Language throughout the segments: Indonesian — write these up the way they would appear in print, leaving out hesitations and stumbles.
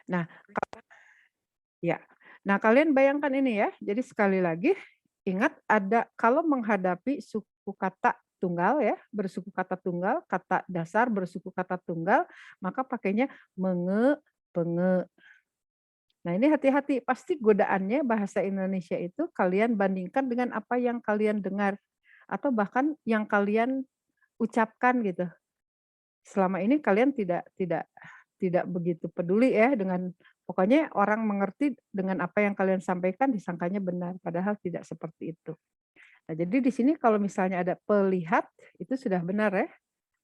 Nah, ya. Nah, kalian bayangkan ini ya. Jadi sekali lagi ingat ada kalau menghadapi suku kata tunggal ya, bersuku kata tunggal, kata dasar bersuku kata tunggal, maka pakainya menge, penge. Nah, ini hati-hati, pasti godaannya bahasa Indonesia itu kalian bandingkan dengan apa yang kalian dengar atau bahkan yang kalian ucapkan gitu. Selama ini kalian tidak begitu peduli ya dengan pokoknya orang mengerti dengan apa yang kalian sampaikan disangkanya benar, padahal tidak seperti itu. Nah, jadi di sini kalau misalnya ada pelihat itu sudah benar ya.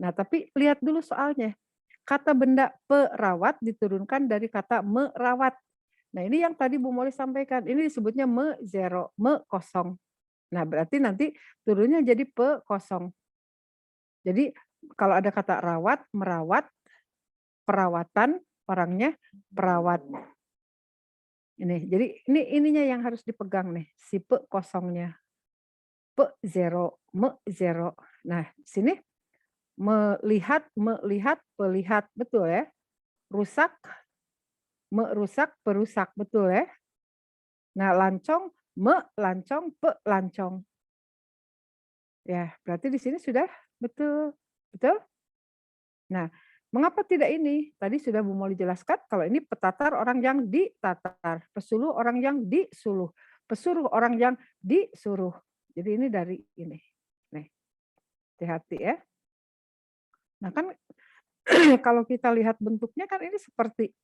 Nah, tapi lihat dulu soalnya. Kata benda perawat diturunkan dari kata merawat. Nah, ini yang tadi Bu Moli sampaikan, ini disebutnya me zero, me kosong. Nah, berarti nanti turunnya jadi pe kosong. Jadi kalau ada kata rawat, merawat, perawatan, orangnya perawat. Ini, jadi ini ininya yang harus dipegang nih, si pe kosongnya. Pe zero, me zero. Nah, sini melihat, melihat, pelihat, betul ya. Rusak, merusak, perusak, betul ya. Nah, lancong, me lancong, pe lancong. Ya, berarti di sini sudah betul. Betul? Nah, mengapa tidak ini? Tadi sudah Bu Moli jelaskan kalau ini petatar orang yang ditatar, pesuluh orang yang disuluh, pesuruh orang yang disuruh. Jadi ini dari ini. Nih, hati-hati ya. Nah, kan kalau kita lihat bentuknya kan ini seperti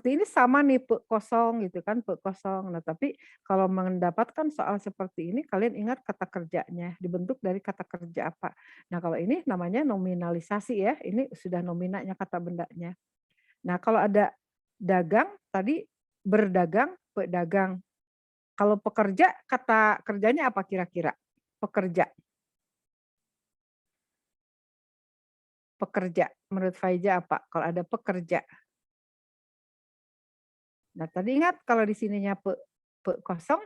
ini sama nih pe kosong gitu kan, pe kosong. Nah, tapi kalau mendapatkan soal seperti ini kalian ingat kata kerjanya, dibentuk dari kata kerja apa. Nah, kalau ini namanya nominalisasi ya, ini sudah nominanya kata bendanya. Nah, kalau ada dagang tadi berdagang, pedagang. Kalau pekerja kata kerjanya apa kira-kira? Pekerja, pekerja. Menurut Faiza apa? Kalau ada pekerja. Nah, tadi ingat kalau di sininya pe kosong,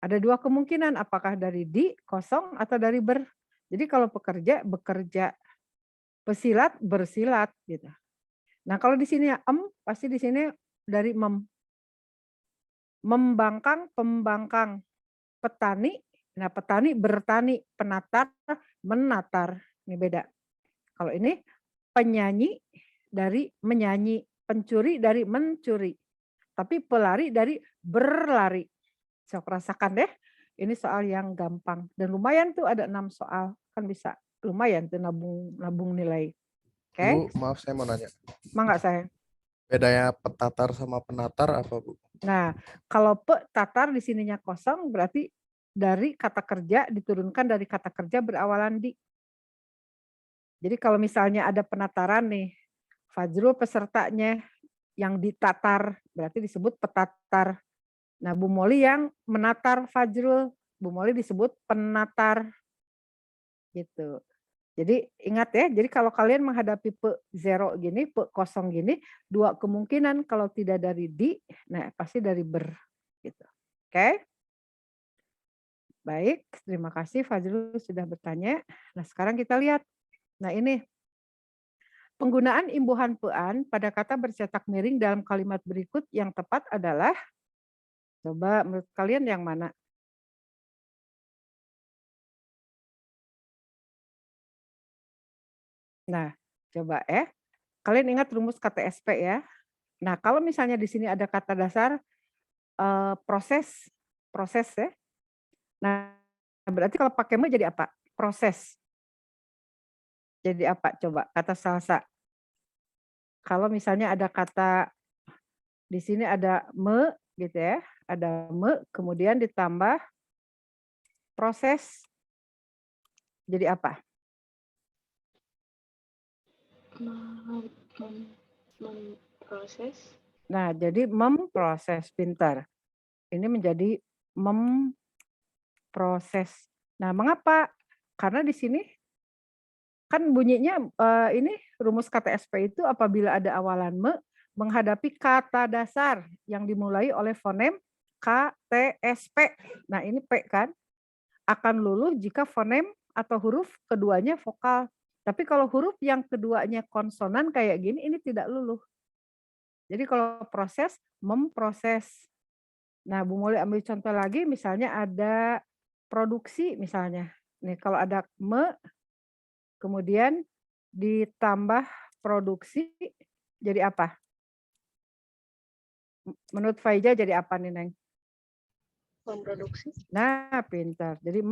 ada dua kemungkinan, apakah dari di kosong atau dari ber. Jadi kalau pekerja, bekerja. Pesilat, bersilat gitu. Nah, kalau di sini ya pasti di sini dari membangkang, pembangkang. Petani, nah petani bertani, penatar, menatar. Ini beda. Kalau ini penyanyi dari menyanyi, pencuri dari mencuri. Tapi pelari dari berlari. Sok rasakan deh. Ini soal yang gampang dan lumayan tuh ada 6 soal. Kan bisa lumayan tuh nabung nabung nilai. Bu, Oke? maaf saya mau nanya. Mangga sayang. Bedanya petatar sama penatar apa, Bu? Nah, kalau pe tatar di sininya kosong berarti dari kata kerja diturunkan dari kata kerja berawalan di. Jadi kalau misalnya ada penataran nih, Fajrul pesertanya yang ditatar berarti disebut petatar. Nah, Bu Moli yang menatar Fajrul, Bu Moli disebut penatar gitu. Jadi ingat ya, jadi kalau kalian menghadapi pe zero gini, pe kosong gini, dua kemungkinan kalau tidak dari di, nah pasti dari ber gitu. Oke? Baik, terima kasih Fajrul sudah bertanya. Nah, sekarang kita lihat. Nah, ini penggunaan imbuhan pean pada kata bercetak miring dalam kalimat berikut yang tepat adalah, coba menurut kalian yang mana? Nah, coba ya. Kalian ingat rumus KTSP ya. Nah, kalau misalnya di sini ada kata dasar proses, proses ya. Nah, berarti kalau pakai me jadi apa? Proses. Jadi apa? Coba kata salsa. Kalau misalnya ada kata di sini ada me gitu ya, ada me kemudian ditambah proses jadi apa? Memproses. Nah, jadi memproses, pintar. Ini menjadi memproses. Nah, mengapa? Karena di sini kan bunyinya ini rumus KTSP itu apabila ada awalan me menghadapi kata dasar yang dimulai oleh fonem KTSP. Nah, ini P kan akan luluh jika fonem atau huruf keduanya vokal. Tapi kalau huruf yang keduanya konsonan kayak gini ini tidak luluh. Jadi kalau proses, memproses. Nah, Bu Moli ambil contoh lagi, misalnya ada produksi misalnya. Nih, kalau ada kemudian ditambah produksi, jadi apa? Menurut Faiza jadi apa nih, Neng? Memproduksi. Nah, pintar. Jadi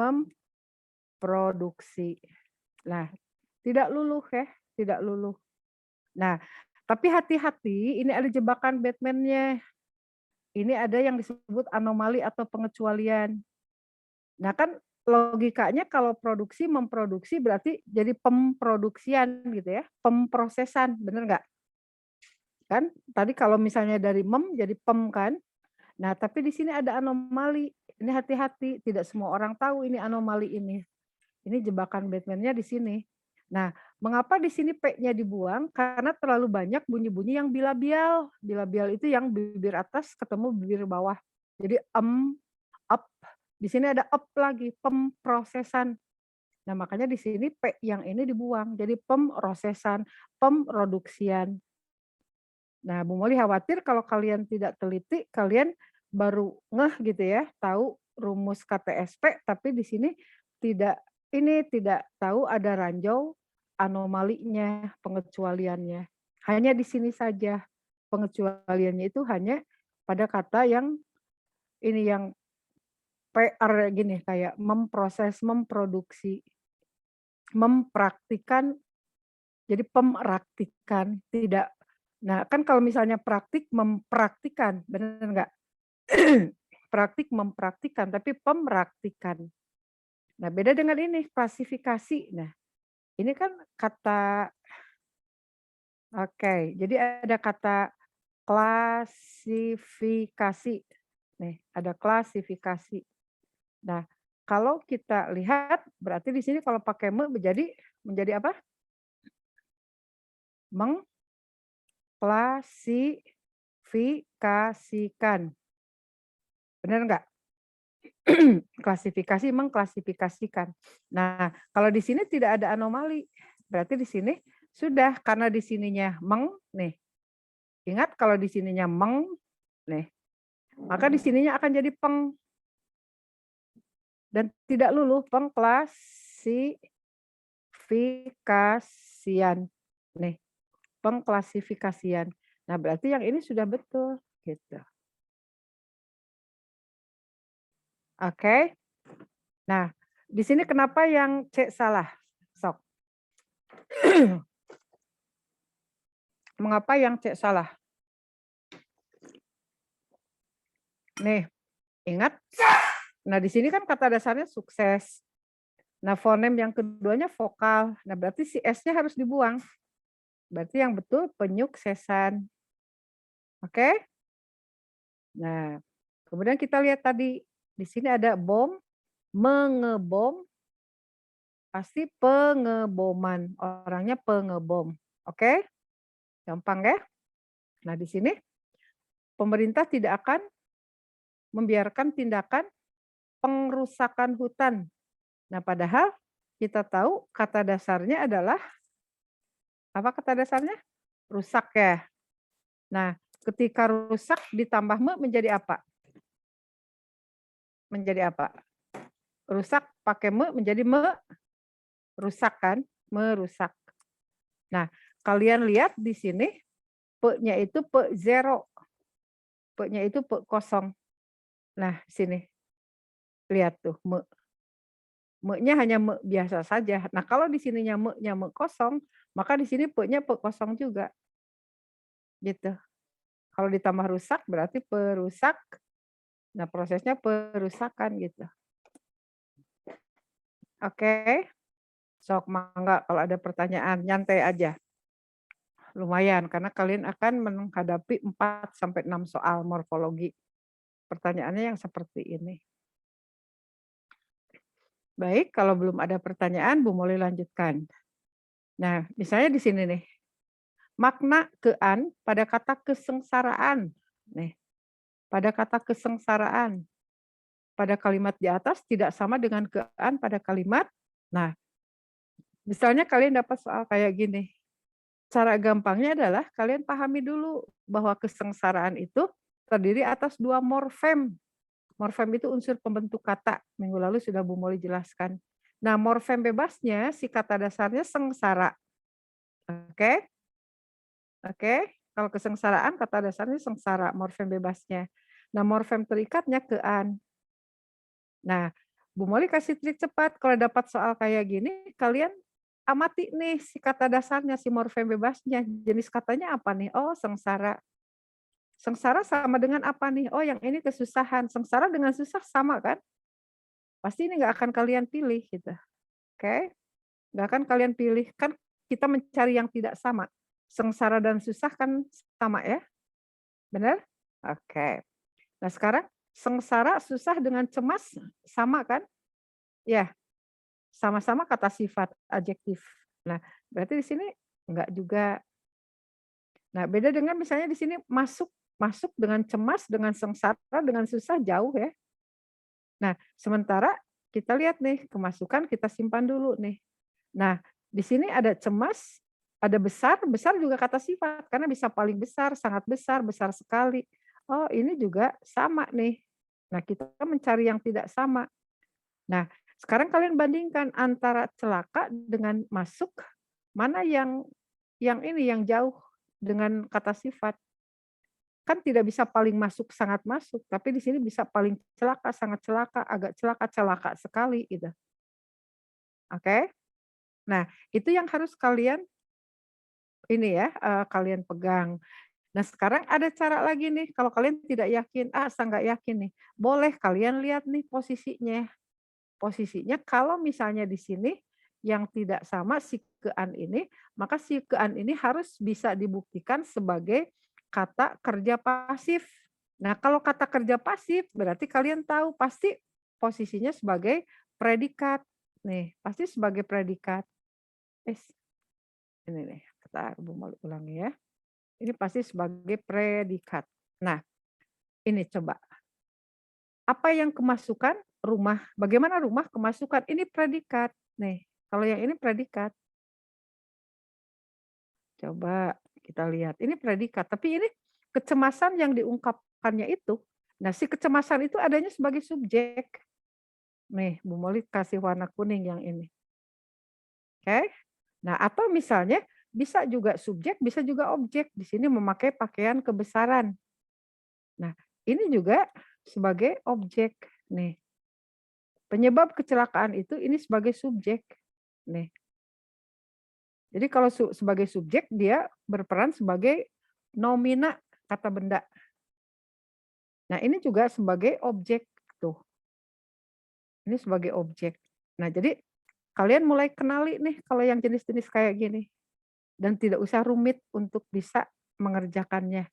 memproduksi. Nah, tidak luluh ya, tidak luluh. Nah, tapi hati-hati, ini ada jebakan Batman-nya. Ini ada yang disebut anomali atau pengecualian. Nah, kan logikanya kalau produksi memproduksi berarti jadi pemproduksian gitu ya, pemprosesan, bener nggak? Kan tadi kalau misalnya dari jadi pem kan. Nah, tapi di sini ada anomali. Ini hati-hati, tidak semua orang tahu ini anomali ini. Ini jebakan Batman-nya di sini. Nah, mengapa di sini P-nya dibuang? Karena terlalu banyak bunyi-bunyi yang bilabial. Bilabial itu yang bibir atas ketemu bibir bawah. Jadi up. Di sini ada up lagi, pemprosesan. Nah, makanya di sini P yang ini dibuang. Jadi pemrosesan, pemproduksian. Nah, Bu Moli khawatir kalau kalian tidak teliti, kalian baru ngeh gitu ya, tahu rumus KTSP, tapi di sini tidak tahu ada ranjau anomalinya, pengecualiannya. Hanya di sini saja pengecualiannya itu hanya pada kata yang ini yang PR gini kayak memproses, memproduksi, mempraktikan, jadi pemraktikan, tidak. Nah, kan kalau misalnya praktik mempraktikan, benar nggak? Praktik mempraktikan, tapi pemraktikan. Nah, beda dengan ini klasifikasi. Nah, ini kan kata, oke, jadi ada kata klasifikasi. Nih, ada klasifikasi. Nah, kalau kita lihat, berarti di sini kalau pakai menjadi apa? Mengklasifikasikan. Benar nggak? Klasifikasi mengklasifikasikan. Nah, kalau di sini tidak ada anomali, berarti di sini sudah karena di sininya nih. Ingat kalau di sininya nih, maka di sininya akan jadi peng dan tidak luluh pengklasifikasian. Nih, pengklasifikasian. Nah, berarti yang ini sudah betul gitu. Oke. Nah, di sini kenapa yang C salah? Sok. Mengapa yang C salah? Nih, ingat. Nah, di sini kan kata dasarnya sukses. Nah, fonem yang keduanya vokal. Nah, berarti si S-nya harus dibuang. Berarti yang betul penyuksesan. Oke? Nah, kemudian kita lihat tadi di sini ada bom, mengebom, pasti pengeboman. Orangnya pengebom. Oke? Gampang ya? Nah, di sini pemerintah tidak akan membiarkan tindakan pengrusakan hutan. Nah, padahal kita tahu kata dasarnya adalah apa kata dasarnya? Rusak ya. Nah, ketika rusak ditambah menjadi apa? Menjadi apa? Rusak pakai menjadi merusak kan? Merusak. Nah, kalian lihat di sini P-nya itu P0. P-nya itu P kosong. Nah, sini. Lihat tuh, me-nya hanya me biasa saja. Nah, kalau di sininya me-nya me kosong, maka di sini P-nya P kosong juga. Gitu. Kalau ditambah rusak berarti perusak. Nah, prosesnya perusakan gitu. Oke. Sok mangga kalau ada pertanyaan, nyantai aja. Lumayan karena kalian akan menghadapi 4 sampai 6 soal morfologi. Pertanyaannya yang seperti ini. Baik, kalau belum ada pertanyaan, Bu Moli lanjutkan. Nah, misalnya di sini nih. Makna kean pada kata kesengsaraan. Nih, pada kata kesengsaraan. Pada kalimat di atas tidak sama dengan kean pada kalimat. Nah, misalnya kalian dapat soal kayak gini. Cara gampangnya adalah kalian pahami dulu bahwa kesengsaraan itu terdiri atas 2 morfem. Morfem itu unsur pembentuk kata, minggu lalu sudah Bu Moli jelaskan. Nah, morfem bebasnya si kata dasarnya sengsara, oke? Oke, kalau kesengsaraan kata dasarnya sengsara, morfem bebasnya. Nah, morfem terikatnya kean. Nah, Bu Moli kasih trik cepat, kalau dapat soal kayak gini, kalian amati nih si kata dasarnya, si morfem bebasnya. Jenis katanya apa nih? Oh, sengsara. Sengsara sama dengan apa nih? Oh, yang ini kesusahan. Sengsara dengan susah sama kan? Pasti ini nggak akan kalian pilih gitu. Oke? Nggak akan kalian pilih. Kan kita mencari yang tidak sama. Sengsara dan susah kan sama ya? Benar? Oke. Nah, sekarang sengsara, susah dengan cemas sama kan? Ya, sama-sama kata sifat adjektif. Nah, berarti di sini enggak juga. Nah, beda dengan misalnya di sini masuk, masuk dengan cemas, dengan sengsara, dengan susah jauh ya. Nah, sementara kita lihat nih kemasukan kita simpan dulu nih. Nah, di sini ada cemas, ada besar, besar juga kata sifat karena bisa paling besar, sangat besar, besar sekali. Oh, ini juga sama nih. Nah, kita mencari yang tidak sama. Nah, sekarang kalian bandingkan antara celaka dengan masuk, mana yang ini yang jauh dengan kata sifat. Kan tidak bisa paling masuk, sangat masuk, tapi di sini bisa paling celaka, sangat celaka, agak celaka, celaka sekali gitu. Oke? Nah, itu yang harus kalian ini ya, kalian pegang. Nah, sekarang ada cara lagi nih, kalau kalian tidak yakin, saya nggak yakin nih, boleh kalian lihat nih posisinya. Posisinya kalau misalnya di sini yang tidak sama si kean ini, maka si kean ini harus bisa dibuktikan sebagai kata kerja pasif. Nah, kalau kata kerja pasif berarti kalian tahu pasti posisinya sebagai predikat. Nih, pasti sebagai predikat. Eh, ini nih, kita mau ulangi ya. Ini pasti sebagai predikat. Nah, ini coba. Apa yang kemasukan? Rumah. Bagaimana rumah kemasukan? Ini predikat. Nih, kalau yang ini predikat. Coba kita lihat. Ini predikat, tapi ini kecemasan yang diungkapkannya itu. Nah, si kecemasan itu adanya sebagai subjek. Nih, Bu Moli kasih warna kuning yang ini. Oke? Nah, atau misalnya bisa juga subjek, bisa juga objek. Di sini memakai pakaian kebesaran. Nah, ini juga sebagai objek. Nih, penyebab kecelakaan itu ini sebagai subjek. Nih. Jadi kalau sebagai subjek dia berperan sebagai nomina kata benda. Nah, ini juga sebagai objek tuh. Ini sebagai objek. Nah, jadi kalian mulai kenali nih kalau yang jenis-jenis kayak gini dan tidak usah rumit untuk bisa mengerjakannya.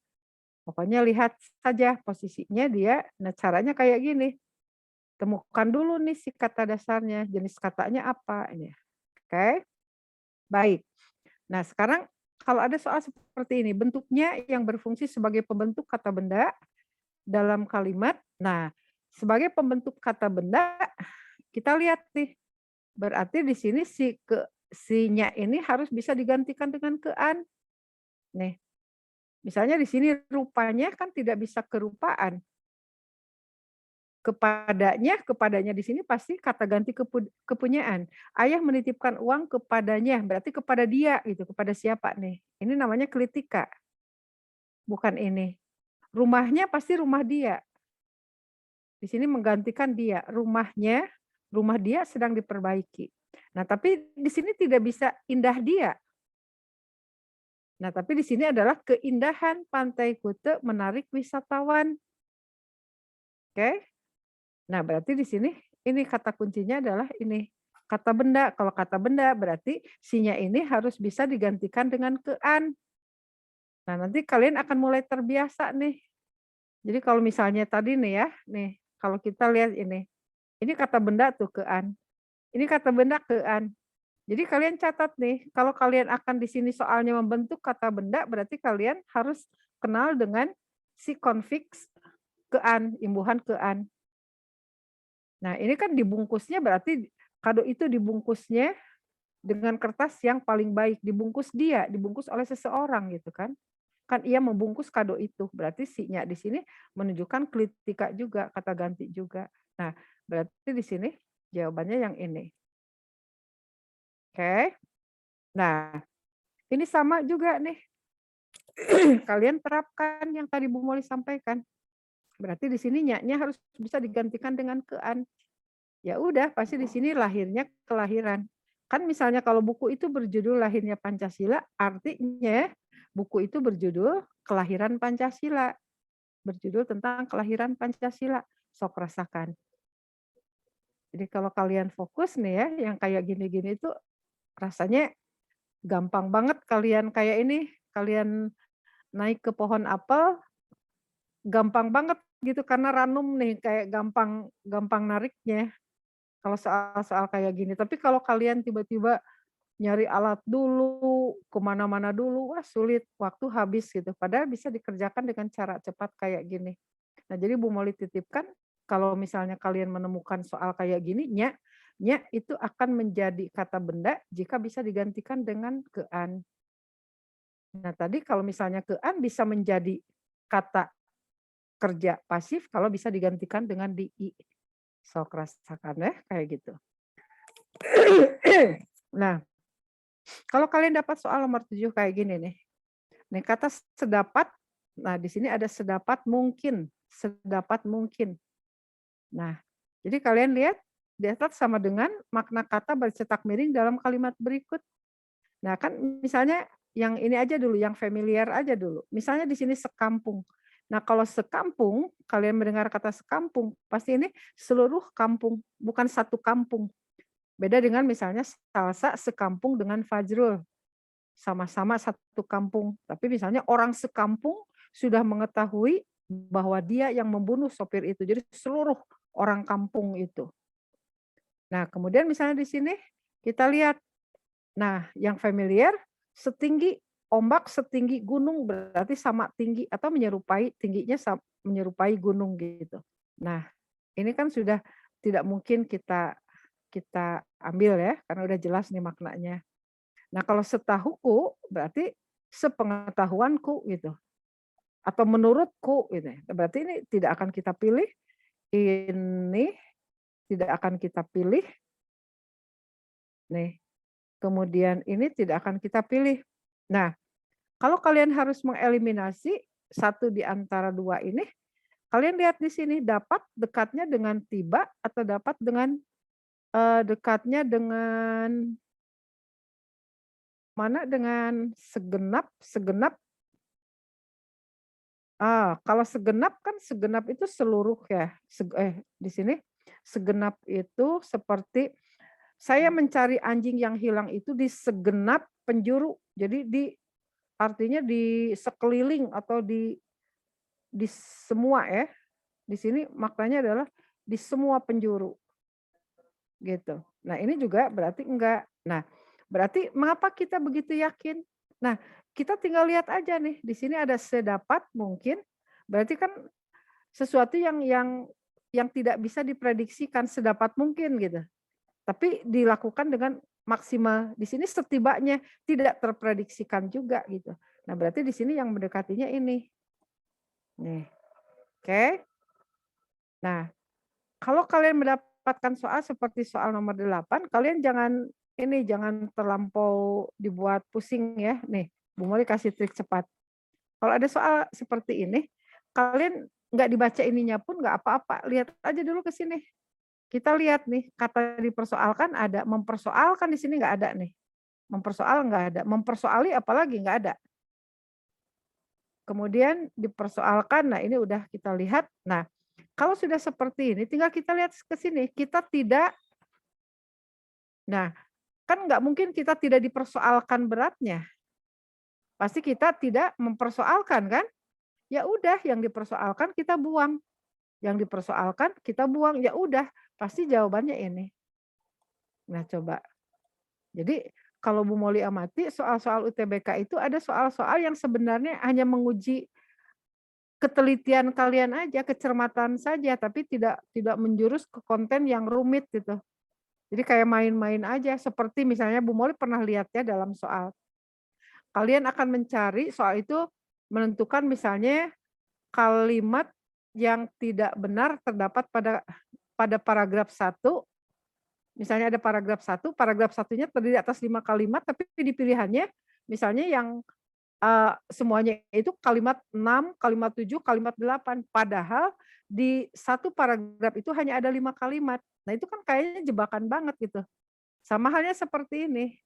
Pokoknya lihat saja posisinya dia. Nah, caranya kayak gini. Temukan dulu nih si kata dasarnya, jenis katanya apa ini. Oke? Baik. Nah, sekarang kalau ada soal seperti ini, bentuknya yang berfungsi sebagai pembentuk kata benda dalam kalimat. Nah, sebagai pembentuk kata benda, kita lihat nih. Berarti di sini si-nya ini harus bisa digantikan dengan kean. Nih, misalnya di sini rupanya kan tidak bisa kerupaan. Kepadanya di sini pasti kata ganti kepunyaan. Ayah menitipkan uang kepadanya, berarti kepada dia gitu, kepada siapa nih? Ini namanya klitika. Bukan ini. Rumahnya pasti rumah dia. Di sini menggantikan dia, rumahnya, rumah dia sedang diperbaiki. Nah, tapi di sini tidak bisa indah dia. Nah, tapi di sini adalah keindahan Pantai Kute menarik wisatawan. Oke? Nah, berarti di sini ini kata kuncinya adalah ini, kata benda. Kalau kata benda berarti sinya ini harus bisa digantikan dengan kean. Nah, nanti kalian akan mulai terbiasa nih. Jadi kalau misalnya tadi nih ya, nih kalau kita lihat ini kata benda tuh kean. Ini kata benda kean. Jadi kalian catat nih, kalau kalian akan di sini soalnya membentuk kata benda, berarti kalian harus kenal dengan si konfiks kean, imbuhan kean. Nah, ini kan dibungkusnya berarti kado itu dibungkusnya dengan kertas yang paling baik, dibungkus dibungkus oleh seseorang gitu kan. Kan ia membungkus kado itu, berarti si nya di sini menunjukkan klitika juga, kata ganti juga. Nah, berarti di sini jawabannya yang ini. Oke. Nah, ini sama juga nih. Kalian terapkan yang tadi Bu Moli sampaikan. Berarti di sini nya harus bisa digantikan dengan kean. Ya udah, pasti di sini lahirnya kelahiran. Kan misalnya kalau buku itu berjudul Lahirnya Pancasila, artinya buku itu berjudul Kelahiran Pancasila. Berjudul tentang kelahiran Pancasila. Sok rasakan. Jadi kalau kalian fokus nih ya, yang kayak gini-gini itu rasanya gampang banget kalian kayak ini, kalian naik ke pohon apel, gampang banget gitu karena ranum nih, kayak gampang gampang nariknya. Kalau soal-soal kayak gini. Tapi kalau kalian tiba-tiba nyari alat dulu, kemana-mana dulu, wah sulit, waktu habis gitu. Padahal bisa dikerjakan dengan cara cepat kayak gini. Nah jadi Bu Moli titipkan, kalau misalnya kalian menemukan soal kayak gini, nya itu akan menjadi kata benda jika bisa digantikan dengan kean. Nah tadi kalau misalnya kean bisa menjadi kata kerja pasif kalau bisa digantikan dengan di i. Sok rasakan ya, kayak gitu. Nah, kalau kalian dapat soal nomor 7 kayak gini nih. Nih kata sedapat, nah di sini ada sedapat mungkin, sedapat mungkin. Nah, jadi kalian lihat di atas sama dengan makna kata bercetak miring dalam kalimat berikut. Nah, kan misalnya yang ini aja dulu, yang familiar aja dulu. Misalnya di sini sekampung. Nah, kalau sekampung, kalian mendengar kata sekampung, pasti ini seluruh kampung, bukan satu kampung. Beda dengan misalnya Salsa sekampung dengan Fajrul. Sama-sama satu kampung. Tapi misalnya orang sekampung sudah mengetahui bahwa dia yang membunuh sopir itu. Jadi seluruh orang kampung itu. Nah, kemudian misalnya di sini kita lihat. Nah, yang familiar setinggi ombak setinggi gunung berarti sama tinggi atau menyerupai tingginya menyerupai gunung gitu. Nah, ini kan sudah tidak mungkin kita kita ambil ya karena udah jelas nih maknanya. Nah, kalau setahuku berarti sepengetahuanku gitu atau menurutku gitu. Berarti ini tidak akan kita pilih, ini tidak akan kita pilih. Nih, kemudian ini tidak akan kita pilih. Nah, kalau kalian harus mengeliminasi satu di antara dua ini, kalian lihat di sini dapat dekatnya dengan tiba atau dapat dengan dekatnya dengan mana dengan segenap, segenap. Kalau segenap kan segenap itu seluruh ya. Di sini segenap itu seperti saya mencari anjing yang hilang itu di segenap penjuru. Jadi artinya di sekeliling atau di semua ya. Di sini maknanya adalah di semua penjuru gitu. Nah, ini juga berarti enggak. Nah, berarti mengapa kita begitu yakin? Nah, kita tinggal lihat aja nih, di sini ada sedapat mungkin, berarti kan sesuatu yang tidak bisa diprediksikan sedapat mungkin gitu. Tapi dilakukan dengan maksimal. Di sini setibanya tidak terprediksikan juga gitu. Nah, berarti di sini yang mendekatinya ini. Nih. Oke. Nah, kalau kalian mendapatkan soal seperti soal nomor 8, kalian jangan terlampau dibuat pusing ya. Nih, Bu Moli kasih trik cepat. Kalau ada soal seperti ini, kalian nggak dibaca ininya pun nggak apa-apa. Lihat aja dulu ke sini. Kita lihat nih, kata dipersoalkan ada, mempersoalkan di sini nggak ada nih. Mempersoal nggak ada, mempersoali apalagi nggak ada. Kemudian dipersoalkan, nah ini udah kita lihat. Nah, kalau sudah seperti ini, tinggal kita lihat ke sini. Kita tidak, nah kan nggak mungkin kita tidak dipersoalkan beratnya. Pasti kita tidak mempersoalkan kan? Ya udah, yang dipersoalkan kita buang. Yang dipersoalkan kita buang. Ya udah, pasti jawabannya ini. Nah coba. Jadi kalau Bu Moli amati soal-soal UTBK itu ada soal-soal yang sebenarnya hanya menguji ketelitian kalian aja, kecermatan saja, tapi tidak menjurus ke konten yang rumit gitu. Jadi kayak main-main aja, seperti misalnya Bu Moli pernah lihat ya dalam soal. Kalian akan mencari soal itu menentukan misalnya kalimat yang tidak benar terdapat pada paragraf satu. Misalnya ada paragraf satunya terdiri atas 5 kalimat, tapi di pilihannya misalnya yang semuanya itu kalimat 6, kalimat 7, kalimat 8. Padahal di satu paragraf itu hanya ada 5 kalimat. Nah itu kan kayaknya jebakan banget gitu. Sama halnya seperti ini.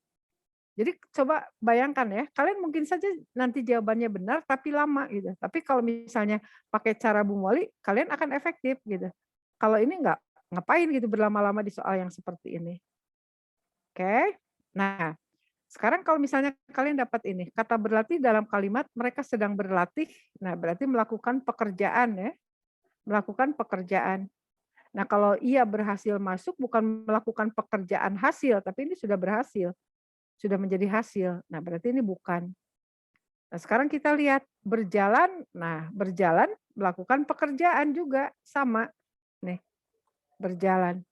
Jadi coba bayangkan ya, kalian mungkin saja nanti jawabannya benar tapi lama gitu. Tapi kalau misalnya pakai cara Bu Moli, kalian akan efektif gitu. Kalau ini enggak, ngapain gitu berlama-lama di soal yang seperti ini. Oke. Nah, sekarang kalau misalnya kalian dapat ini, kata berlatih dalam kalimat mereka sedang berlatih, nah berarti melakukan pekerjaan ya, melakukan pekerjaan. Nah kalau ia berhasil masuk bukan melakukan pekerjaan hasil, tapi ini sudah berhasil, sudah menjadi hasil. Nah berarti ini bukan. Nah sekarang kita lihat berjalan, nah berjalan melakukan pekerjaan juga, sama. Nih, berjalan.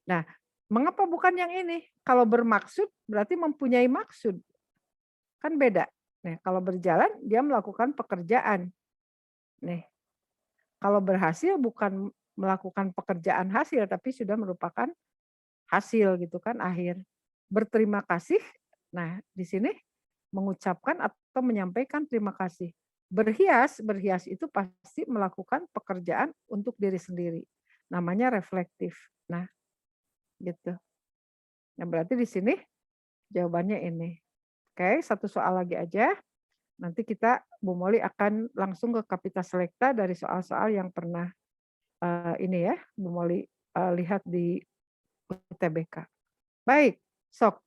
Nah, mengapa bukan yang ini? Kalau bermaksud berarti mempunyai maksud. Kan beda. Nih, kalau berjalan dia melakukan pekerjaan. Nih, kalau berhasil bukan melakukan pekerjaan hasil tapi sudah merupakan hasil gitu kan akhir. Berterima kasih. Nah, di sini mengucapkan atau menyampaikan terima kasih. Berhias, berhias itu pasti melakukan pekerjaan untuk diri sendiri. Namanya reflektif. Nah, gitu. Nah, berarti di sini jawabannya ini. Oke, satu soal lagi aja. Nanti kita Bu Moli akan langsung ke Kapita Selekta dari soal-soal yang pernah ini ya Bu Moli lihat di UTBK. Baik, sok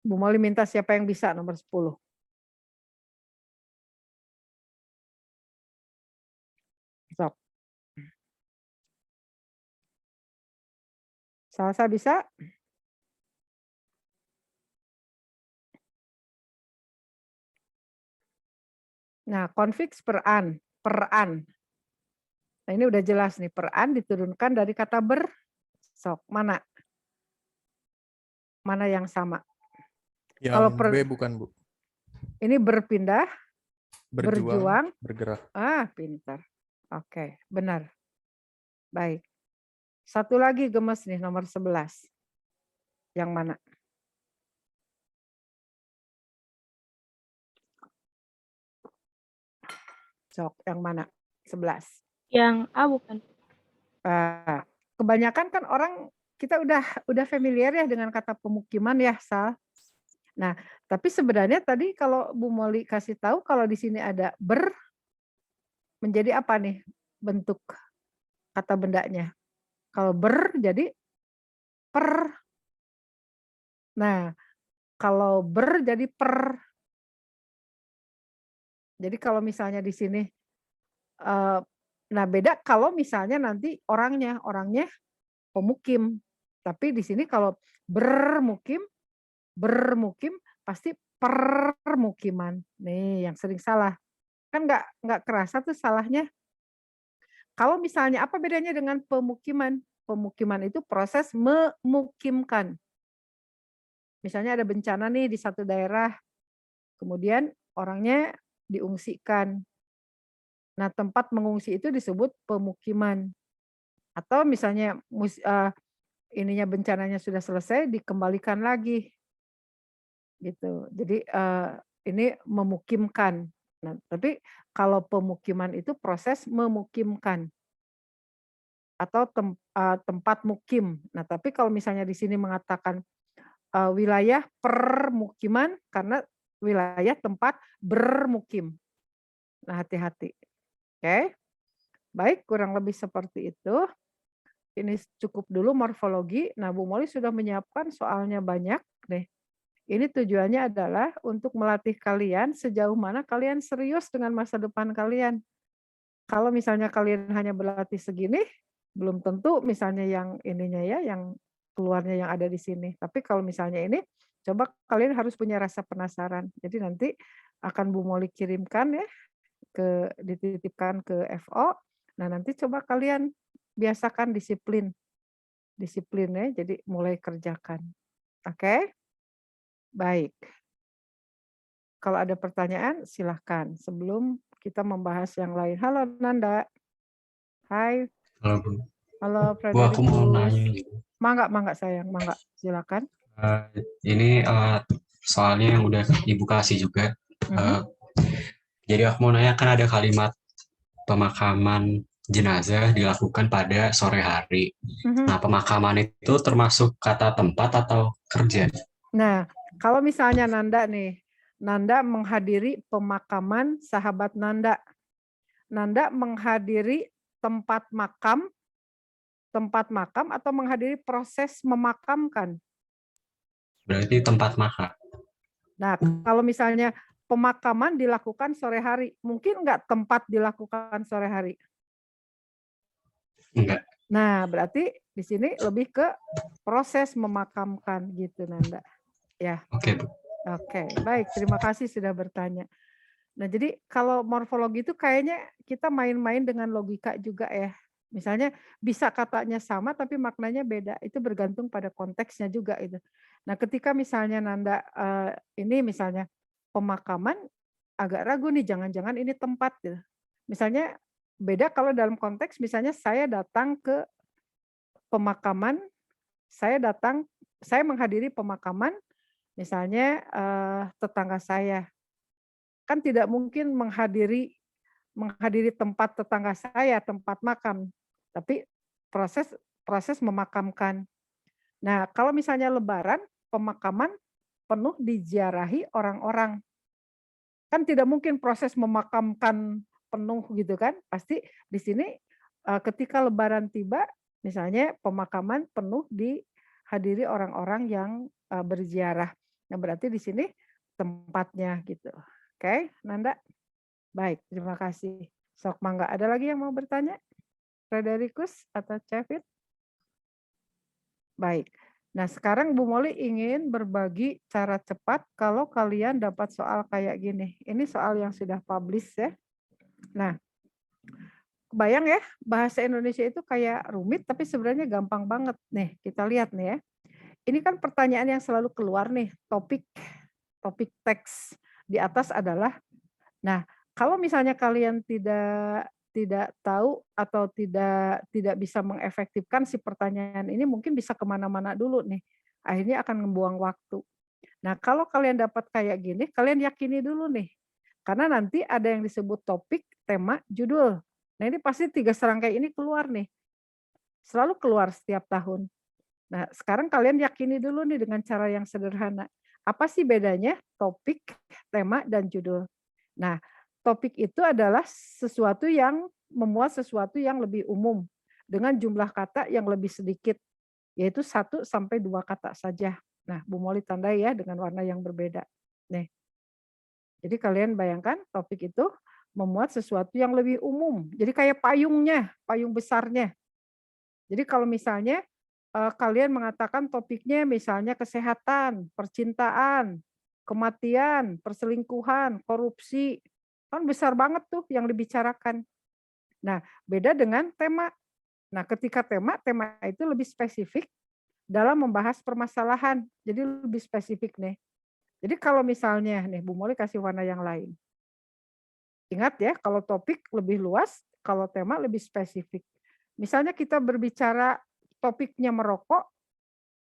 Bu Moli minta siapa yang bisa nomor 10. Sok. Salsa bisa? Nah, konfiks peran, peran. Nah, ini udah jelas nih, peran diturunkan dari kata ber. Sok, mana? Mana yang sama? Kalau Yang B bukan, Bu. ini berpindah, Berjuang, berjuang. bergerak. Pintar. Oke, benar. Baik. Satu lagi gemes nih, nomor 11. Yang mana? Sok, yang mana? 11. Yang A bukan? Kebanyakan kan orang kita udah familiar ya dengan kata pemukiman ya, Sal. Nah, tapi sebenarnya tadi kalau Bu Moli kasih tahu kalau di sini ada ber, menjadi apa nih bentuk kata bendanya? Kalau ber jadi per. Nah, kalau ber jadi per. Jadi kalau misalnya di sini, nah beda kalau misalnya nanti orangnya pemukim. Tapi di sini kalau bermukim pasti permukiman. Nih yang sering salah. Kan nggak kerasa tuh salahnya. Kalau misalnya apa bedanya dengan pemukiman? Pemukiman itu proses memukimkan. Misalnya ada bencana nih di satu daerah, kemudian orangnya diungsikan. Nah, tempat mengungsi itu disebut pemukiman. Atau misalnya ininya bencananya sudah selesai dikembalikan lagi. Gitu. Jadi ini memukimkan. Nah, tapi kalau pemukiman itu proses memukimkan atau tempat mukim. Nah, tapi kalau misalnya di sini mengatakan wilayah permukiman karena wilayah tempat bermukim. Nah, hati-hati. Oke. Baik, kurang lebih seperti itu. Ini cukup dulu morfologi. Nah, Bu Moli sudah menyiapkan soalnya banyak deh. Ini tujuannya adalah untuk melatih kalian sejauh mana kalian serius dengan masa depan kalian. Kalau misalnya kalian hanya berlatih segini, belum tentu misalnya yang ininya ya, yang keluarnya yang ada di sini. Tapi kalau misalnya ini, coba kalian harus punya rasa penasaran. Jadi nanti akan Bu Moli kirimkan ya, dititipkan ke FO. Nah nanti coba kalian biasakan disiplin. disiplin ya, jadi mulai kerjakan. Oke? Baik. Kalau ada pertanyaan silahkan sebelum kita membahas yang lain. Halo Nanda. Hai. Halo Bu. Halo Bu, aku mau Frederikus. nanya nih. Mangga, mangga sayang, mangga. Silakan. Ini soalnya yang udah Ibu kasih juga. Mhm. Jadi aku mau nanya, kan ada kalimat pemakaman jenazah dilakukan pada sore hari. Mhm. Nah, pemakaman itu termasuk kata tempat atau kerja? Nah, kalau misalnya Nanda nih, Nanda menghadiri pemakaman sahabat Nanda. Nanda menghadiri tempat makam atau menghadiri proses memakamkan. Berarti tempat makan. Nah, kalau misalnya pemakaman dilakukan sore hari, mungkin nggak tempat dilakukan sore hari? Enggak. Nah, berarti di sini lebih ke proses memakamkan gitu, Nanda. Ya. Oke, Bu. Oke, baik. Terima kasih sudah bertanya. Nah, jadi kalau morfologi itu kayaknya kita main-main dengan logika juga ya. Misalnya bisa katanya sama tapi maknanya beda. Itu bergantung pada konteksnya juga itu. Nah, ketika misalnya Nanda ini misalnya pemakaman agak ragu nih, jangan-jangan ini tempat gitu. Misalnya beda kalau dalam konteks misalnya saya datang ke pemakaman, saya menghadiri pemakaman misalnya tetangga saya. Kan tidak mungkin menghadiri tempat tetangga saya, tempat makam, tapi proses memakamkan. Nah, kalau misalnya lebaran, pemakaman penuh diziarahi orang-orang. Kan tidak mungkin proses memakamkan penuh gitu kan. Pasti di sini ketika lebaran tiba, misalnya pemakaman penuh dihadiri orang-orang yang berziarah. Nah, berarti di sini tempatnya gitu. Oke, Nanda? Baik, terima kasih. Sok mangga, ada lagi yang mau bertanya? Frederikus atau Cevit? Baik. Nah, sekarang Bu Moli ingin berbagi cara cepat kalau kalian dapat soal kayak gini. Ini soal yang sudah publish ya. Nah, kebayang ya, bahasa Indonesia itu kayak rumit tapi sebenarnya gampang banget. Nih, kita lihat nih ya. Ini kan pertanyaan yang selalu keluar nih, topik teks di atas adalah, nah, kalau misalnya kalian tidak tahu atau tidak bisa mengefektifkan si pertanyaan ini, mungkin bisa kemana-mana dulu nih. Akhirnya akan membuang waktu. Nah, kalau kalian dapat kayak gini, kalian yakini dulu nih. Karena nanti ada yang disebut topik, tema, judul. Nah, ini pasti 3 serangkai ini keluar nih. Selalu keluar setiap tahun. Nah, sekarang kalian yakini dulu nih dengan cara yang sederhana. Apa sih bedanya topik, tema, dan judul? Nah, topik itu adalah sesuatu yang memuat sesuatu yang lebih umum dengan jumlah kata yang lebih sedikit, yaitu 1 sampai 2 kata saja. Nah, Bu Moli tandai ya dengan warna yang berbeda. Nih. Jadi kalian bayangkan topik itu memuat sesuatu yang lebih umum. Jadi kayak payungnya, payung besarnya. Jadi kalau misalnya kalian mengatakan topiknya misalnya kesehatan, percintaan, kematian, perselingkuhan, korupsi, kan besar banget tuh yang dibicarakan. Nah, beda dengan tema. Nah, ketika tema itu lebih spesifik dalam membahas permasalahan. Jadi lebih spesifik nih. Jadi kalau misalnya nih Bu Moli kasih warna yang lain. Ingat ya, kalau topik lebih luas, kalau tema lebih spesifik. Misalnya kita berbicara topiknya merokok,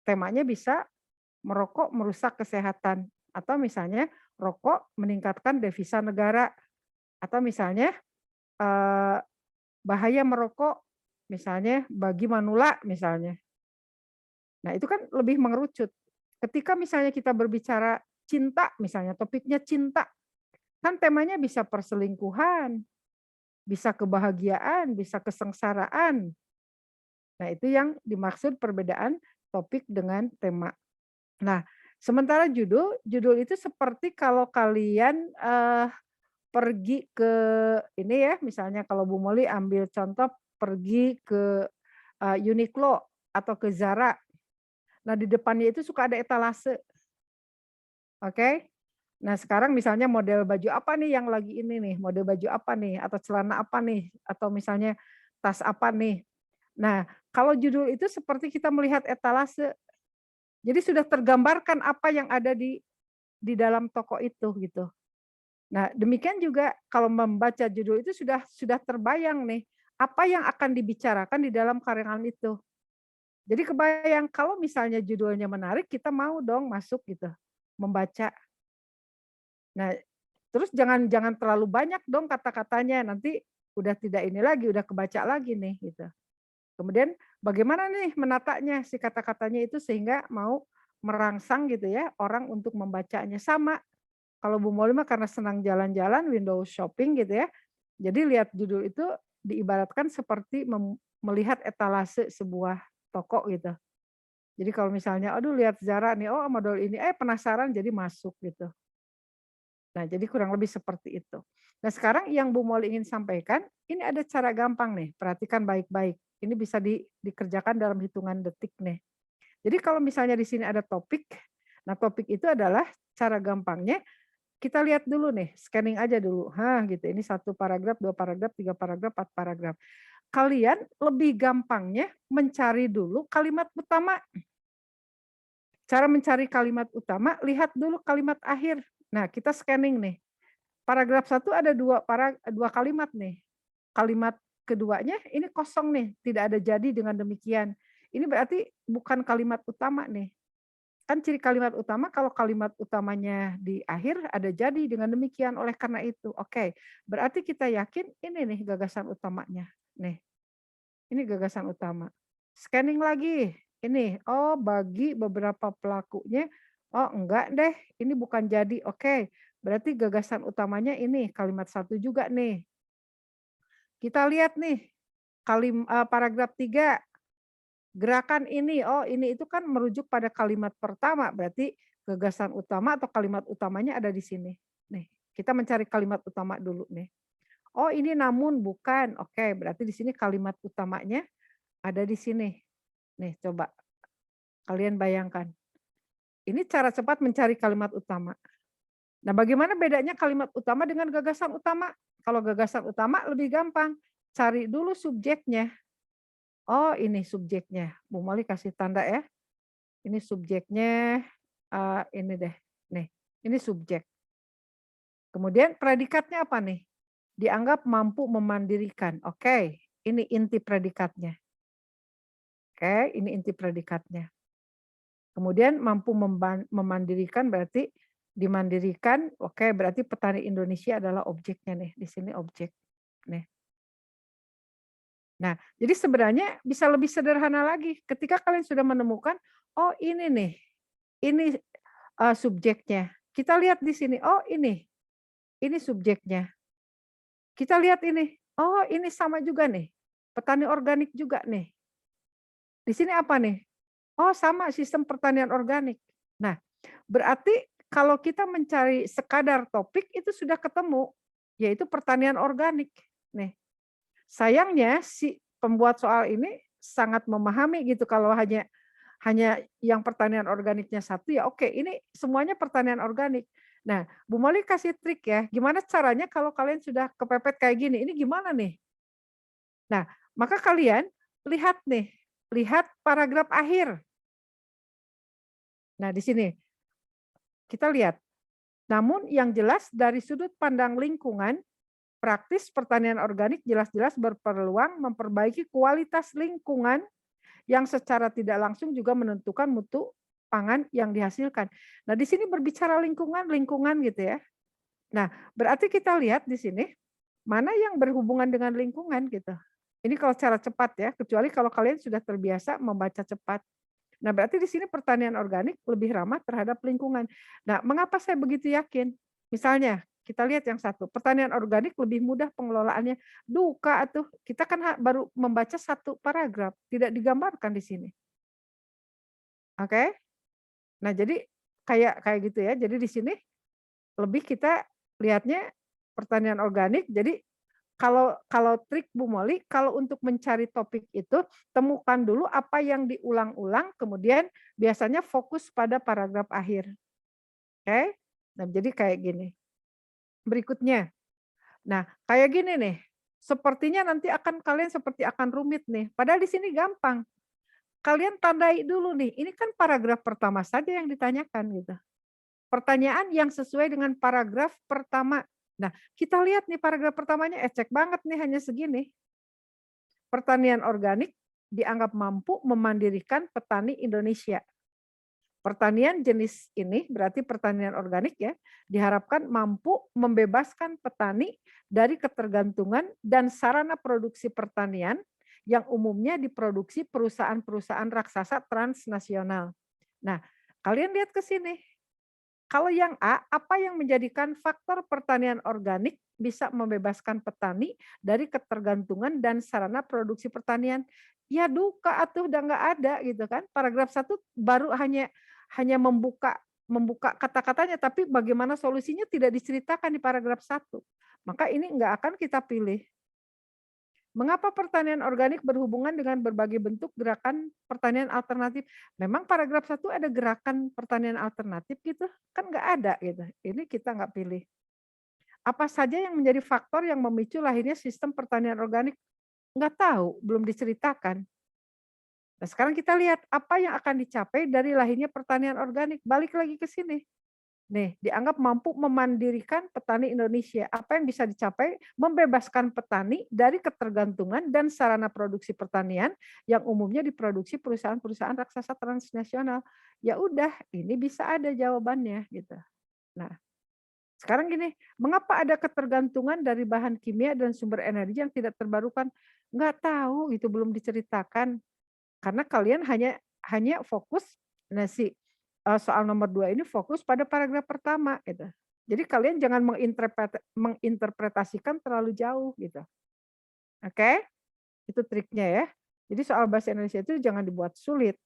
temanya bisa merokok merusak kesehatan. Atau misalnya rokok meningkatkan devisa negara. Atau misalnya bahaya merokok misalnya bagi manula misalnya. Nah, itu kan lebih mengerucut. Ketika misalnya kita berbicara cinta misalnya, topiknya cinta, kan temanya bisa perselingkuhan, bisa kebahagiaan, bisa kesengsaraan. Nah, itu yang dimaksud perbedaan topik dengan tema. Nah, sementara judul itu seperti kalau kalian pergi ke ini ya, misalnya kalau Bu Moli ambil contoh pergi ke Uniqlo atau ke Zara. Nah, di depannya itu suka ada etalase. Oke. Nah, sekarang misalnya model baju apa nih yang lagi ini nih, model baju apa nih, atau celana apa nih, atau misalnya tas apa nih. Nah, kalau judul itu seperti kita melihat etalase. Jadi sudah tergambarkan apa yang ada di dalam toko itu gitu. Nah, demikian juga kalau membaca judul itu sudah terbayang nih apa yang akan dibicarakan di dalam karangan itu. Jadi kebayang kalau misalnya judulnya menarik, kita mau dong masuk gitu, membaca. Nah, terus jangan jangan terlalu banyak dong kata-katanya, nanti udah tidak ini lagi, udah kebaca lagi nih gitu. Kemudian bagaimana nih menatanya si kata-katanya itu sehingga mau merangsang gitu ya orang untuk membacanya. Sama kalau Bu Molly mah karena senang jalan-jalan, window shopping gitu ya. Jadi lihat judul itu diibaratkan seperti melihat etalase sebuah toko gitu. Jadi kalau misalnya, aduh lihat Zara nih, oh model ini, penasaran jadi masuk gitu. Nah, jadi kurang lebih seperti itu. Nah, sekarang yang Bu Molly ingin sampaikan, ini ada cara gampang nih, perhatikan baik-baik. Ini bisa dikerjakan dalam hitungan detik nih. Jadi kalau misalnya di sini ada topik, nah topik itu adalah cara gampangnya, kita lihat dulu nih, scanning aja dulu. Gitu, ini 1 paragraf, 2 paragraf, 3 paragraf, 4 paragraf. Kalian lebih gampangnya mencari dulu kalimat utama. Cara mencari kalimat utama, lihat dulu kalimat akhir. Nah, kita scanning nih. Paragraf 1 ada 2 kalimat nih. Kalimat keduanya ini kosong nih, tidak ada jadi dengan demikian. Ini berarti bukan kalimat utama nih. Kan ciri kalimat utama kalau kalimat utamanya di akhir ada jadi dengan demikian. Oleh karena itu, oke, berarti kita yakin ini nih gagasan utamanya. Nih, ini gagasan utama. Scanning lagi. Ini, oh bagi beberapa pelakunya, oh enggak deh, ini bukan jadi. Oke, berarti gagasan utamanya ini kalimat 1 juga nih. Kita lihat nih, paragraf 3, gerakan ini, oh ini itu kan merujuk pada kalimat pertama, berarti gagasan utama atau kalimat utamanya ada di sini. Nih, kita mencari kalimat utama dulu nih. Oh ini namun bukan, oke berarti di sini kalimat utamanya ada di sini. Nih coba kalian bayangkan. Ini cara cepat mencari kalimat utama. Nah bagaimana bedanya kalimat utama dengan gagasan utama? Kalau gagasan utama lebih gampang, cari dulu subjeknya. Oh ini subjeknya, Bu Molly kasih tanda ya. Ini subjeknya, ini deh, nih, ini subjek. Kemudian predikatnya apa nih? Dianggap mampu memandirikan. Oke, ini inti predikatnya. Oke, ini inti predikatnya. Kemudian mampu memandirikan berarti dimandirikan, oke berarti petani Indonesia adalah objeknya nih, di sini objek. Nih. Nah, jadi sebenarnya bisa lebih sederhana lagi. Ketika kalian sudah menemukan, oh ini nih, ini subjeknya. Kita lihat di sini, oh ini subjeknya. Kita lihat ini, oh ini sama juga nih, petani organik juga nih. Di sini apa nih? Oh sama sistem pertanian organik. Nah, berarti kalau kita mencari sekadar topik itu sudah ketemu, yaitu pertanian organik. Nih, sayangnya si pembuat soal ini sangat memahami gitu kalau hanya yang pertanian organiknya satu ya oke, ini semuanya pertanian organik. Nah, Bu Molly kasih trik ya, gimana caranya kalau kalian sudah kepepet kayak gini, ini gimana nih? Nah, maka kalian lihat nih, lihat paragraf akhir. Nah, di sini kita lihat. Namun yang jelas dari sudut pandang lingkungan, praktis pertanian organik jelas-jelas berpeluang memperbaiki kualitas lingkungan yang secara tidak langsung juga menentukan mutu pangan yang dihasilkan. Nah, di sini berbicara lingkungan gitu ya. Nah, berarti kita lihat di sini mana yang berhubungan dengan lingkungan gitu. Ini kalau cara cepat ya, kecuali kalau kalian sudah terbiasa membaca cepat. Nah, berarti di sini pertanian organik lebih ramah terhadap lingkungan. Nah, mengapa saya begitu yakin? Misalnya, kita lihat yang satu, pertanian organik lebih mudah pengelolaannya. Duka tuh, kita kan baru membaca 1 paragraf, tidak digambarkan di sini. Oke? Nah, jadi kayak gitu ya. Jadi di sini lebih kita lihatnya pertanian organik. Jadi kalau trik Bu Molly, kalau untuk mencari topik itu, temukan dulu apa yang diulang-ulang, kemudian biasanya fokus pada paragraf akhir. Oke? Nah, jadi kayak gini. Berikutnya. Nah, kayak gini nih. Sepertinya nanti kalian seperti akan rumit nih, padahal di sini gampang. Kalian tandai dulu nih, ini kan paragraf pertama saja yang ditanyakan gitu. Pertanyaan yang sesuai dengan paragraf pertama. Nah, kita lihat nih paragraf pertamanya ecek banget nih, hanya segini. Pertanian organik dianggap mampu memandirikan petani Indonesia. Pertanian jenis ini berarti pertanian organik ya, diharapkan mampu membebaskan petani dari ketergantungan dan sarana produksi pertanian yang umumnya diproduksi perusahaan-perusahaan raksasa transnasional. Nah, kalian lihat ke sini. Kalau yang A, apa yang menjadikan faktor pertanian organik bisa membebaskan petani dari ketergantungan dan sarana produksi pertanian? Ya duka atuh udah nggak ada gitu kan. Paragraf 1 baru hanya membuka kata-katanya, tapi bagaimana solusinya tidak diceritakan di paragraf 1. Maka ini nggak akan kita pilih. Mengapa pertanian organik berhubungan dengan berbagai bentuk gerakan pertanian alternatif? Memang paragraf 1 ada gerakan pertanian alternatif gitu? Kan nggak ada gitu. Ini kita nggak pilih. Apa saja yang menjadi faktor yang memicu lahirnya sistem pertanian organik? Nggak tahu, belum diceritakan. Nah, sekarang kita lihat apa yang akan dicapai dari lahirnya pertanian organik. Balik lagi ke sini. Nih, dianggap mampu memandirikan petani Indonesia. Apa yang bisa dicapai? Membebaskan petani dari ketergantungan dan sarana produksi pertanian yang umumnya diproduksi perusahaan-perusahaan raksasa transnasional. Ya udah, ini bisa ada jawabannya gitu. Nah, sekarang gini, mengapa ada ketergantungan dari bahan kimia dan sumber energi yang tidak terbarukan? Nggak tahu, itu belum diceritakan. Karena kalian hanya fokus soal nomor 2 ini fokus pada paragraf pertama gitu. Jadi kalian jangan menginterpretasikan terlalu jauh gitu. Oke? Itu triknya ya. Jadi soal bahasa Indonesia itu jangan dibuat sulit.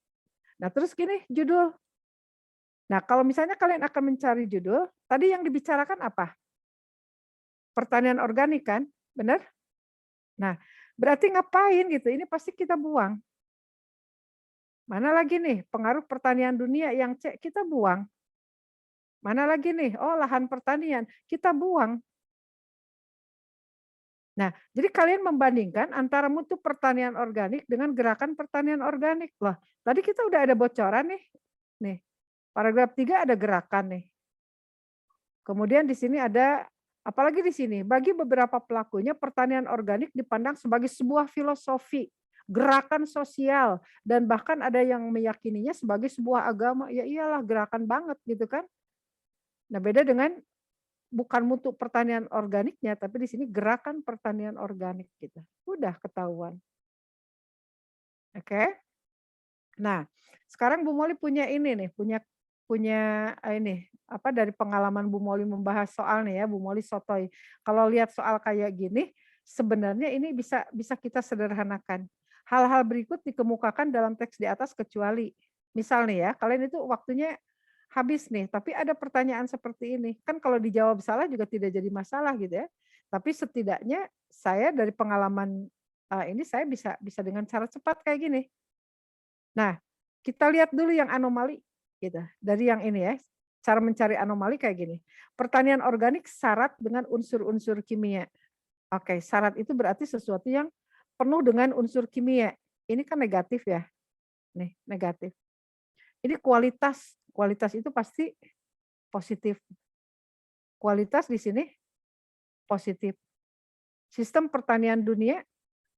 Nah, terus gini, judul. Nah, kalau misalnya kalian akan mencari judul, tadi yang dibicarakan apa? Pertanian organik kan? Benar? Nah, berarti ngapain gitu? Ini pasti kita buang. Mana lagi nih pengaruh pertanian dunia yang C, kita buang. Mana lagi nih, oh lahan pertanian, kita buang. Nah, jadi kalian membandingkan antara mutu pertanian organik dengan gerakan pertanian organik. Loh, tadi kita udah ada bocoran nih. Nih, paragraf 3 ada gerakan nih. Kemudian di sini ada, apalagi di sini, bagi beberapa pelakunya pertanian organik dipandang sebagai sebuah filosofi, gerakan sosial, dan bahkan ada yang meyakininya sebagai sebuah agama. Ya iyalah, gerakan banget gitu kan. Nah, beda dengan bukan mutu pertanian organiknya, tapi di sini gerakan pertanian organik gitu. Udah ketahuan. Oke. Nah, sekarang Bu Moli punya ini nih, punya punya ini apa dari pengalaman Bu Moli membahas soal nih ya, Bu Moli sotoy. Kalau lihat soal kayak gini, sebenarnya ini bisa bisa kita sederhanakan. Hal-hal berikut dikemukakan dalam teks di atas kecuali. Misal nih ya, kalian itu waktunya habis nih, tapi ada pertanyaan seperti ini. Kan kalau dijawab salah juga tidak jadi masalah gitu ya. Tapi setidaknya saya dari pengalaman ini saya bisa bisa dengan cara cepat kayak gini. Nah, kita lihat dulu yang anomali gitu. Dari yang ini ya, cara mencari anomali kayak gini. Pertanian organik syarat dengan unsur-unsur kimia. Oke, syarat itu berarti sesuatu yang penuh dengan unsur kimia. Ini kan negatif ya. Nih, negatif. Ini kualitas. Kualitas itu pasti positif. Kualitas di sini positif. Sistem pertanian dunia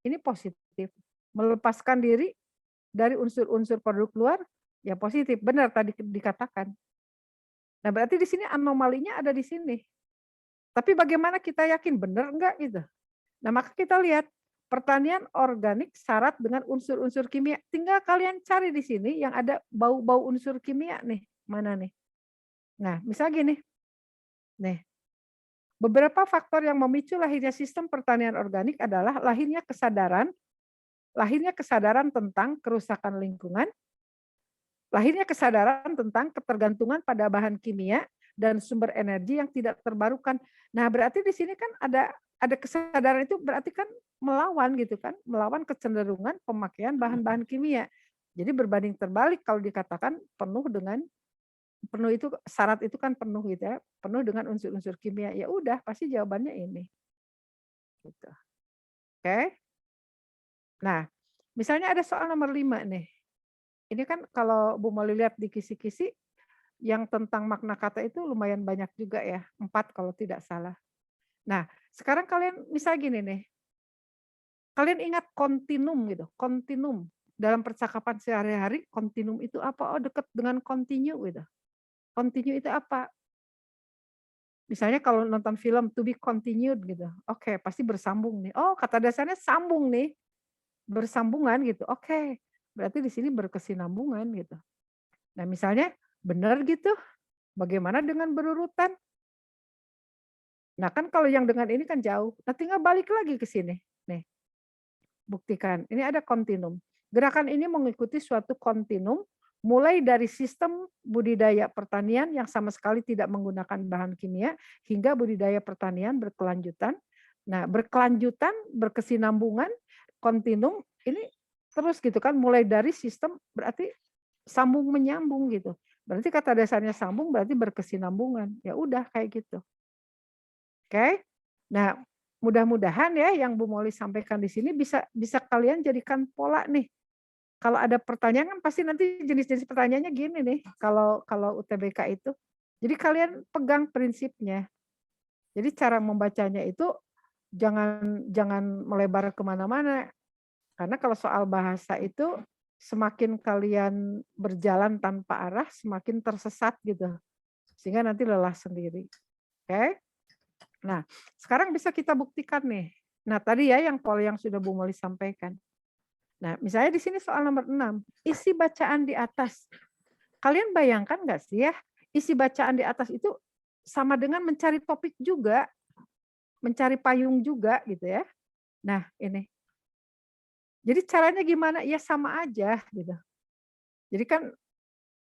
ini positif. Melepaskan diri dari unsur-unsur produk luar, ya positif. Benar tadi dikatakan. Nah, berarti di sini anomalinya ada di sini. Tapi bagaimana kita yakin benar enggak gitu? Nah, maka kita lihat pertanian organik syarat dengan unsur-unsur kimia. Tinggal kalian cari di sini yang ada bau-bau unsur kimia nih. Mana nih? Nah, misal gini. Nih. Beberapa faktor yang memicu lahirnya sistem pertanian organik adalah lahirnya kesadaran tentang kerusakan lingkungan, lahirnya kesadaran tentang ketergantungan pada bahan kimia dan sumber energi yang tidak terbarukan. Nah, berarti di sini kan ada kesadaran itu berarti kan melawan gitu kan, melawan kecenderungan pemakaian bahan-bahan kimia. Jadi berbanding terbalik kalau dikatakan penuh itu syarat itu kan penuh gitu ya, penuh dengan unsur-unsur kimia. Ya udah pasti jawabannya ini. Gitu. Oke. Nah, misalnya ada soal nomor 5 nih. Ini kan kalau Bu Moli lihat di kisi-kisi, yang tentang makna kata itu lumayan banyak juga ya, 4 kalau tidak salah. Nah, sekarang kalian misal gini nih, kalian ingat kontinum gitu, kontinum. Dalam percakapan sehari-hari, kontinum itu apa? Oh, dekat dengan continue gitu. Continue itu apa? Misalnya kalau nonton film to be continued gitu. Oke, pasti bersambung nih. Oh, kata dasarnya sambung nih. Bersambungan gitu. Oke. Berarti di sini berkesinambungan gitu. Nah, misalnya benar gitu. Bagaimana dengan berurutan? Nah, kan kalau yang dengan ini kan jauh. Nah, tinggal balik lagi ke sini. Nih, buktikan. Ini ada kontinum. Gerakan ini mengikuti suatu kontinum mulai dari sistem budidaya pertanian yang sama sekali tidak menggunakan bahan kimia hingga budidaya pertanian berkelanjutan. Nah, berkelanjutan, berkesinambungan, kontinum ini terus gitu kan, mulai dari sistem berarti sambung menyambung gitu. Berarti kata dasarnya sambung berarti berkesinambungan. Ya udah kayak gitu. Oke. Nah, mudah-mudahan ya yang Bu Moli sampaikan di sini bisa kalian jadikan pola nih. Kalau ada pertanyaan kan pasti nanti jenis-jenis pertanyaannya gini nih, kalau UTBK itu. Jadi kalian pegang prinsipnya. Jadi cara membacanya itu jangan jangan melebar kemana-mana. Karena kalau soal bahasa itu semakin kalian berjalan tanpa arah, semakin tersesat gitu. Sehingga nanti lelah sendiri. Oke? Nah, sekarang bisa kita buktikan nih. Nah, tadi ya yang pola yang sudah Bu Moli sampaikan. Nah, misalnya di sini soal nomor 6, isi bacaan di atas. Kalian bayangkan nggak sih ya, isi bacaan di atas itu sama dengan mencari topik juga, mencari payung juga gitu ya. Nah, ini. Jadi caranya gimana? Ya sama aja gitu. Jadi kan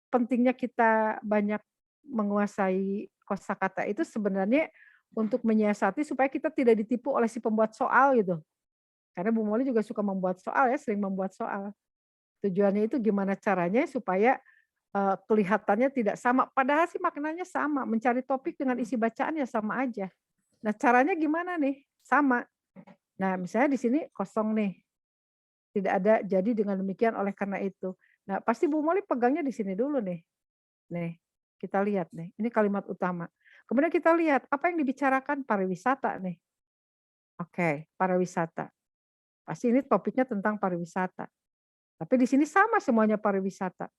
pentingnya kita banyak menguasai kosakata itu sebenarnya untuk menyiasati supaya kita tidak ditipu oleh si pembuat soal gitu. Karena Bu Moli juga suka membuat soal ya, sering membuat soal. Tujuannya itu gimana caranya supaya kelihatannya tidak sama, padahal sih maknanya sama, mencari topik dengan isi bacaan ya sama aja. Nah, caranya gimana nih? Sama. Nah, misalnya di sini kosong nih, tidak ada jadi dengan demikian oleh karena itu. Nah, pasti Bu Moli pegangnya di sini dulu nih. Nih, kita lihat nih, ini kalimat utama. Kemudian kita lihat apa yang dibicarakan pariwisata nih. Oke, pariwisata. Pasti ini topiknya tentang pariwisata. Tapi di sini sama semuanya pariwisata.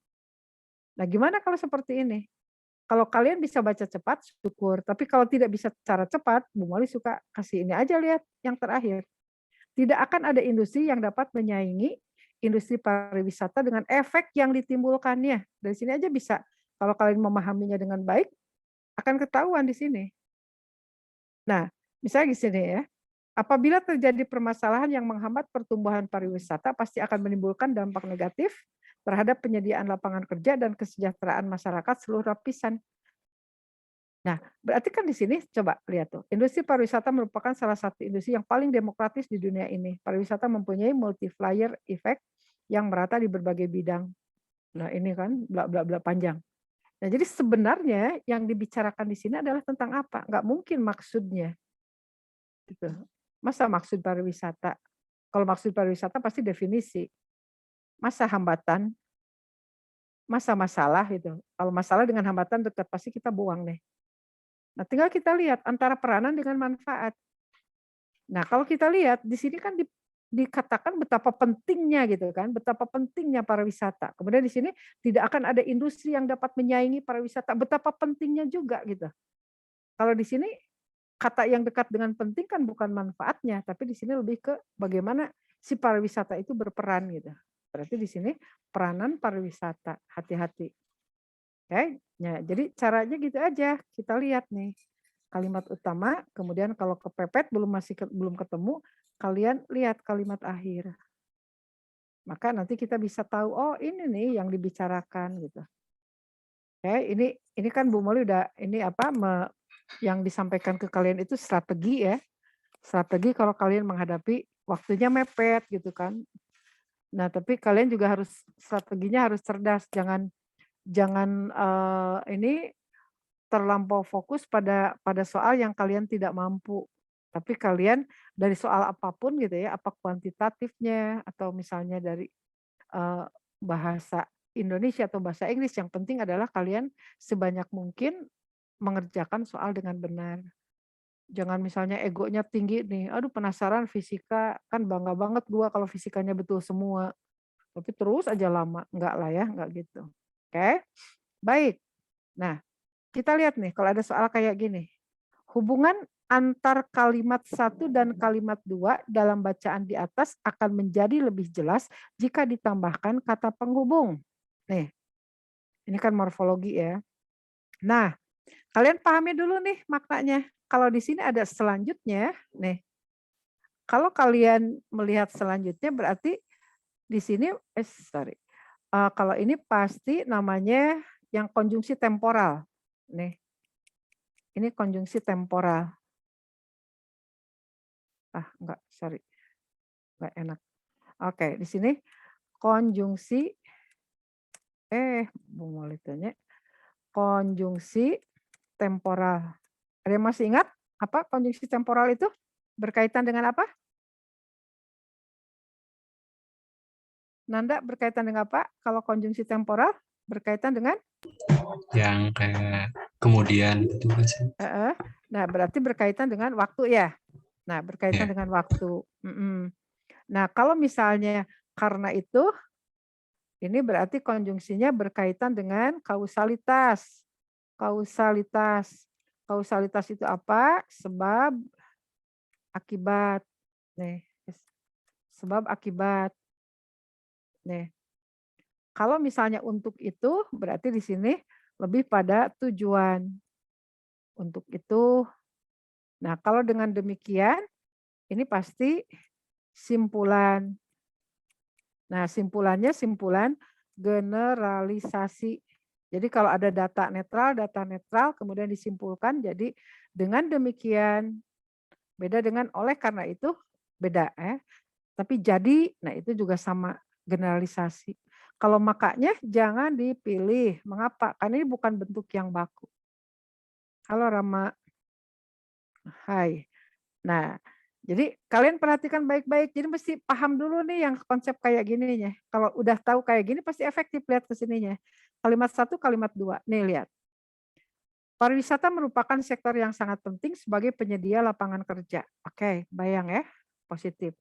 Nah, gimana kalau seperti ini? Kalau kalian bisa baca cepat, syukur. Tapi kalau tidak bisa secara cepat, Bu Moli suka kasih ini aja lihat yang terakhir. Tidak akan ada industri yang dapat menyaingi industri pariwisata dengan efek yang ditimbulkannya. Dari sini aja bisa. Kalau kalian memahaminya dengan baik, akan ketahuan di sini. Nah, misalnya di sini ya. Apabila terjadi permasalahan yang menghambat pertumbuhan pariwisata, pasti akan menimbulkan dampak negatif terhadap penyediaan lapangan kerja dan kesejahteraan masyarakat seluruh lapisan. Nah, berarti kan di sini coba lihat tuh, industri pariwisata merupakan salah satu industri yang paling demokratis di dunia ini. Pariwisata mempunyai multiplier effect yang merata di berbagai bidang. Nah, ini kan bla bla bla panjang. Nah, jadi sebenarnya yang dibicarakan di sini adalah tentang apa? Nggak mungkin maksudnya. Gitu. Masa maksud pariwisata? Kalau maksud pariwisata pasti definisi. Masa hambatan, masa masalah gitu. Kalau masalah dengan hambatan dekat pasti kita buang deh. Nah, tinggal kita lihat antara peranan dengan manfaat. Nah, kalau kita lihat di sini kan dikatakan betapa pentingnya gitu kan, betapa pentingnya pariwisata. Kemudian di sini tidak akan ada industri yang dapat menyaingi pariwisata, betapa pentingnya juga gitu. Kalau di sini kata yang dekat dengan penting kan bukan manfaatnya, tapi di sini lebih ke bagaimana si pariwisata itu berperan gitu. Berarti di sini peranan pariwisata, hati-hati. Oke, ya, jadi caranya gitu aja. Kita lihat nih kalimat utama, kemudian kalau kepepet belum ketemu, kalian lihat kalimat akhir. Maka nanti kita bisa tahu, oh ini nih yang dibicarakan gitu. Oke, ini kan Bu Moli udah ini apa yang disampaikan ke kalian itu strategi ya. Strategi kalau kalian menghadapi waktunya mepet gitu kan. Nah, tapi kalian juga harus strateginya harus cerdas, jangan ini terlampau fokus pada soal yang kalian tidak mampu. Tapi kalian dari soal apapun gitu ya, apa kuantitatifnya atau misalnya dari bahasa Indonesia atau bahasa Inggris, yang penting adalah kalian sebanyak mungkin mengerjakan soal dengan benar. Jangan misalnya egonya tinggi nih, aduh penasaran fisika, kan bangga banget gua kalau fisikanya betul semua, tapi terus aja lama. Enggak lah ya, enggak gitu. Oke, baik. Nah, kita lihat nih kalau ada soal kayak gini. Hubungan antar kalimat satu dan kalimat dua dalam bacaan di atas akan menjadi lebih jelas jika ditambahkan kata penghubung. Nih, ini kan morfologi ya. Nah, kalian pahami dulu nih maknanya. Kalau di sini ada selanjutnya, nih. Kalau kalian melihat selanjutnya berarti di sini, kalau ini pasti namanya yang konjungsi temporal. Nih, ini konjungsi temporal. Enggak, enggak enak. Oke, di sini konjungsi, Bu Moli tanya, konjungsi temporal. Ada yang masih ingat apa konjungsi temporal itu? Berkaitan dengan apa? Nanda berkaitan dengan apa? Kalau konjungsi temporal berkaitan dengan? Yang kayak kemudian gitu kan sih. Nah, berarti berkaitan dengan waktu ya. Nah, berkaitan Ya. dengan waktu. Nah, kalau misalnya karena itu, ini berarti konjungsinya berkaitan dengan kausalitas. Kausalitas. Kausalitas itu apa? Sebab, akibat. Nih, sebab akibat. Nih. Kalau misalnya untuk itu, berarti di sini lebih pada tujuan. Untuk itu. Nah, kalau dengan demikian, ini pasti simpulan. Nah, simpulannya simpulan generalisasi. Jadi kalau ada data netral kemudian disimpulkan. Jadi dengan demikian, beda dengan oleh karena itu, beda ya. Tapi jadi, nah itu juga sama generalisasi. Kalau makanya jangan dipilih. Mengapa? Karena ini bukan bentuk yang baku. Halo Rama. Hai. Nah, jadi kalian perhatikan baik-baik. Jadi mesti paham dulu nih yang konsep kayak gininya. Kalau udah tahu kayak gini pasti efektif, lihat ke sininya. Kalimat 1, kalimat 2. Nih lihat. Pariwisata merupakan sektor yang sangat penting sebagai penyedia lapangan kerja. Oke, bayang ya, positif.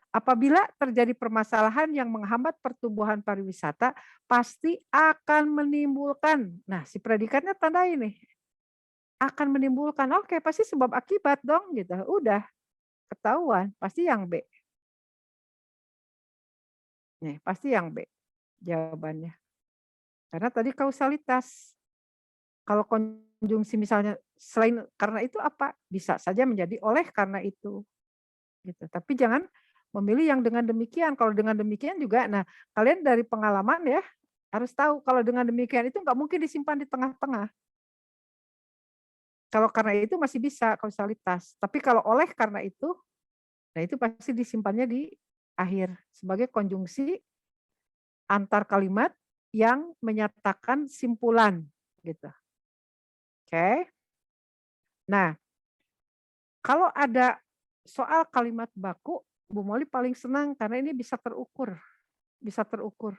Apabila terjadi permasalahan yang menghambat pertumbuhan pariwisata, pasti akan menimbulkan. Nah, si predikatnya tanda ini. Akan menimbulkan. Oke, pasti sebab akibat dong gitu. Udah ketahuan, pasti yang B. Nih, pasti yang B jawabannya. Karena tadi kausalitas. Kalau konjungsi misalnya selain karena itu apa? Bisa saja menjadi oleh karena itu. Gitu. Tapi jangan memilih yang dengan demikian. Kalau dengan demikian juga, nah kalian dari pengalaman ya harus tahu kalau dengan demikian itu nggak mungkin disimpan di tengah-tengah. Kalau karena itu masih bisa kausalitas. Tapi kalau oleh karena itu, nah itu pasti disimpannya di akhir sebagai konjungsi antar kalimat yang menyatakan simpulan gitu. Oke. Nah, kalau ada soal kalimat baku, Bu Moli paling senang karena ini bisa terukur. Bisa terukur.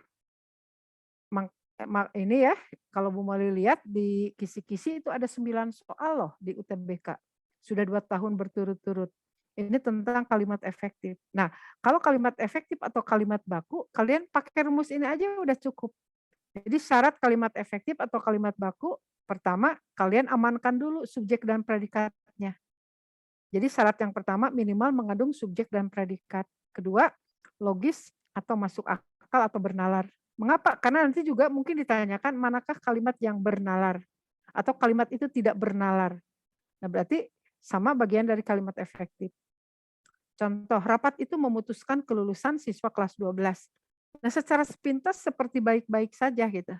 Ini ya, kalau Bu Moli lihat di kisi-kisi itu ada 9 soal loh di UTBK. Sudah 2 tahun berturut-turut. Ini tentang kalimat efektif. Nah, kalau kalimat efektif atau kalimat baku, kalian pakai rumus ini aja udah cukup. Jadi syarat kalimat efektif atau kalimat baku, pertama kalian amankan dulu subjek dan predikatnya. Jadi syarat yang pertama minimal mengandung subjek dan predikat. Kedua, logis atau masuk akal atau bernalar. Mengapa? Karena nanti juga mungkin ditanyakan manakah kalimat yang bernalar atau kalimat itu tidak bernalar. Nah, berarti sama bagian dari kalimat efektif. Contoh, rapat itu memutuskan kelulusan siswa kelas 12. Nah, secara sepintas seperti baik-baik saja gitu.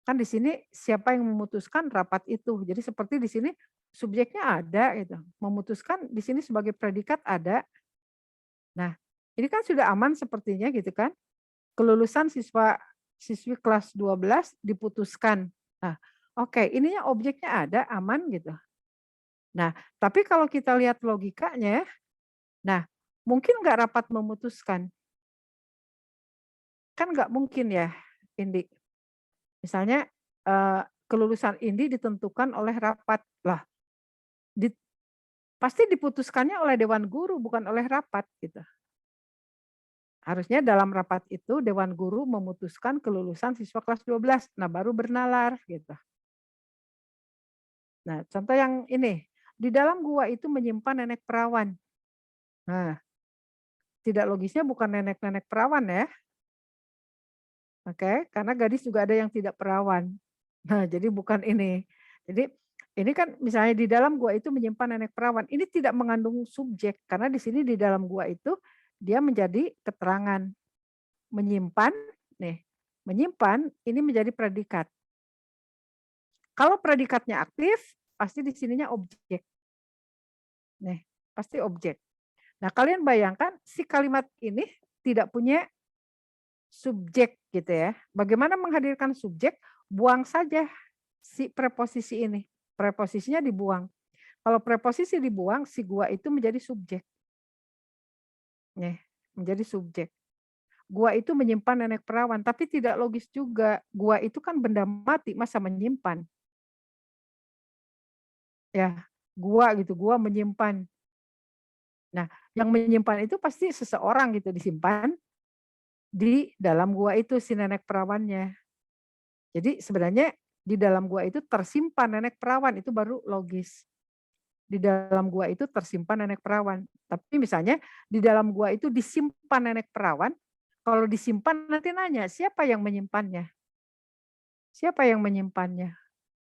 Kan di sini siapa yang memutuskan rapat itu. Jadi seperti di sini subjeknya ada gitu. Memutuskan di sini sebagai predikat ada. Nah, ini kan sudah aman sepertinya gitu kan. Kelulusan siswi kelas 12 diputuskan. Nah, oke, ininya objeknya ada, aman gitu. Nah, tapi kalau kita lihat logikanya, nah mungkin nggak rapat memutuskan? Kan nggak mungkin ya, Indi. Misalnya kelulusan Indi ditentukan oleh rapat. Lah, di pasti diputuskannya oleh dewan guru bukan oleh rapat gitu. Harusnya dalam rapat itu dewan guru memutuskan kelulusan siswa kelas 12. Nah, baru bernalar gitu. Nah, contoh yang ini, di dalam gua itu menyimpan nenek perawan. Nah, tidak logisnya bukan nenek-nenek perawan ya. Oke, karena gadis juga ada yang tidak perawan. Nah, jadi bukan ini. Jadi ini kan misalnya di dalam gua itu menyimpan nenek perawan. Ini tidak mengandung subjek karena di sini di dalam gua itu dia menjadi keterangan. Menyimpan nih, menyimpan ini menjadi predikat. Kalau predikatnya aktif, pasti di sininya objek. Nih, pasti objek. Nah, kalian bayangkan si kalimat ini tidak punya subjek gitu ya. Bagaimana menghadirkan subjek? Buang saja si preposisi ini. Preposisinya dibuang. Kalau preposisi dibuang, si gua itu menjadi subjek. Nih, menjadi subjek. Gua itu menyimpan nenek perawan, tapi tidak logis juga. Gua itu kan benda mati, masa menyimpan? Ya, gua gitu, gua menyimpan. Nah, yang menyimpan itu pasti seseorang gitu disimpan di dalam gua itu si nenek perawannya. Jadi sebenarnya di dalam gua itu tersimpan nenek perawan, itu baru logis. Di dalam gua itu tersimpan nenek perawan. Tapi misalnya di dalam gua itu disimpan nenek perawan, kalau disimpan nanti nanya, siapa yang menyimpannya? Siapa yang menyimpannya?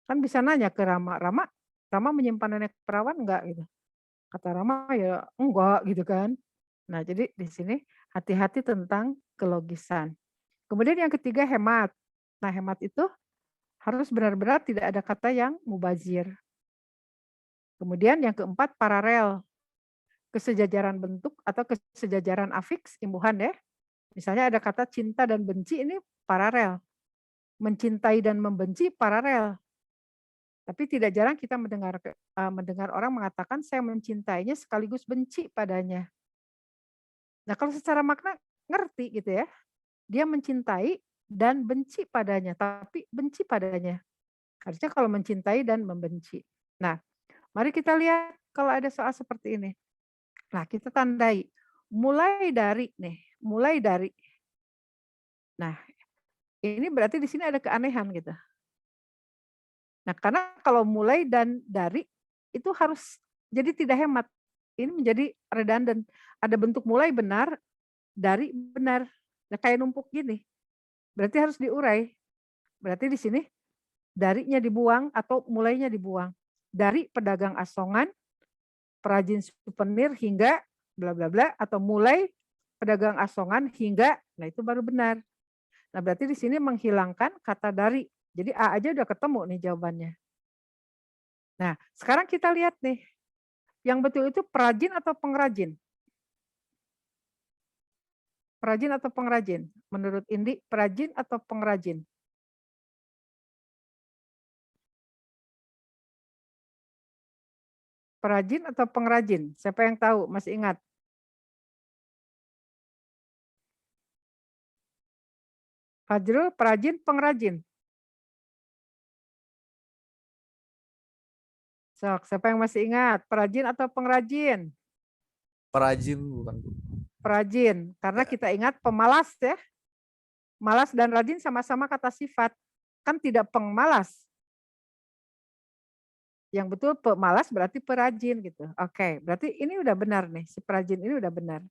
Kan bisa nanya ke Rama, Rama menyimpan nenek perawan enggak gitu. Kata Rama ya enggak gitu kan. Nah, jadi di sini hati-hati tentang kelogisan. Kemudian yang ketiga hemat. Nah, hemat itu harus benar-benar tidak ada kata yang mubazir. Kemudian yang keempat paralel. Kesejajaran bentuk atau kesejajaran afiks imbuhan ya. Misalnya ada kata cinta dan benci ini paralel. Mencintai dan membenci paralel. Tapi tidak jarang kita mendengar orang mengatakan saya mencintainya sekaligus benci padanya. Nah, kalau secara makna ngerti gitu ya. Dia mencintai dan benci padanya, tapi benci padanya. Harusnya kalau mencintai dan membenci. Nah, mari kita lihat kalau ada soal seperti ini. Nah, kita tandai. Mulai dari nih, mulai dari. Nah, ini berarti di sini ada keanehan gitu. Nah, karena kalau mulai dan dari itu harus jadi tidak hemat. Ini menjadi redundant. Ada bentuk mulai benar, dari benar. Nah, kayak numpuk gini. Berarti harus diurai. Berarti di sini darinya dibuang atau mulainya dibuang. Dari pedagang asongan, perajin souvenir hingga bla bla bla atau mulai pedagang asongan hingga, nah itu baru benar. Nah, berarti di sini menghilangkan kata dari. Jadi A aja udah ketemu nih jawabannya. Nah, sekarang kita lihat nih. Yang betul itu perajin atau pengrajin? Perajin atau pengrajin? Menurut Indi, perajin atau pengrajin? Perajin atau pengrajin? Siapa yang tahu? Masih ingat? Fajrul, perajin, pengrajin? Sok, siapa yang masih ingat? Perajin atau pengrajin? Perajin bukan Bu. Perajin, karena kita ingat pemalas ya. Malas dan rajin sama-sama kata sifat. Kan tidak pengmalas. Yang betul pemalas berarti perajin gitu. Oke, berarti ini udah benar nih. Si perajin ini udah benar.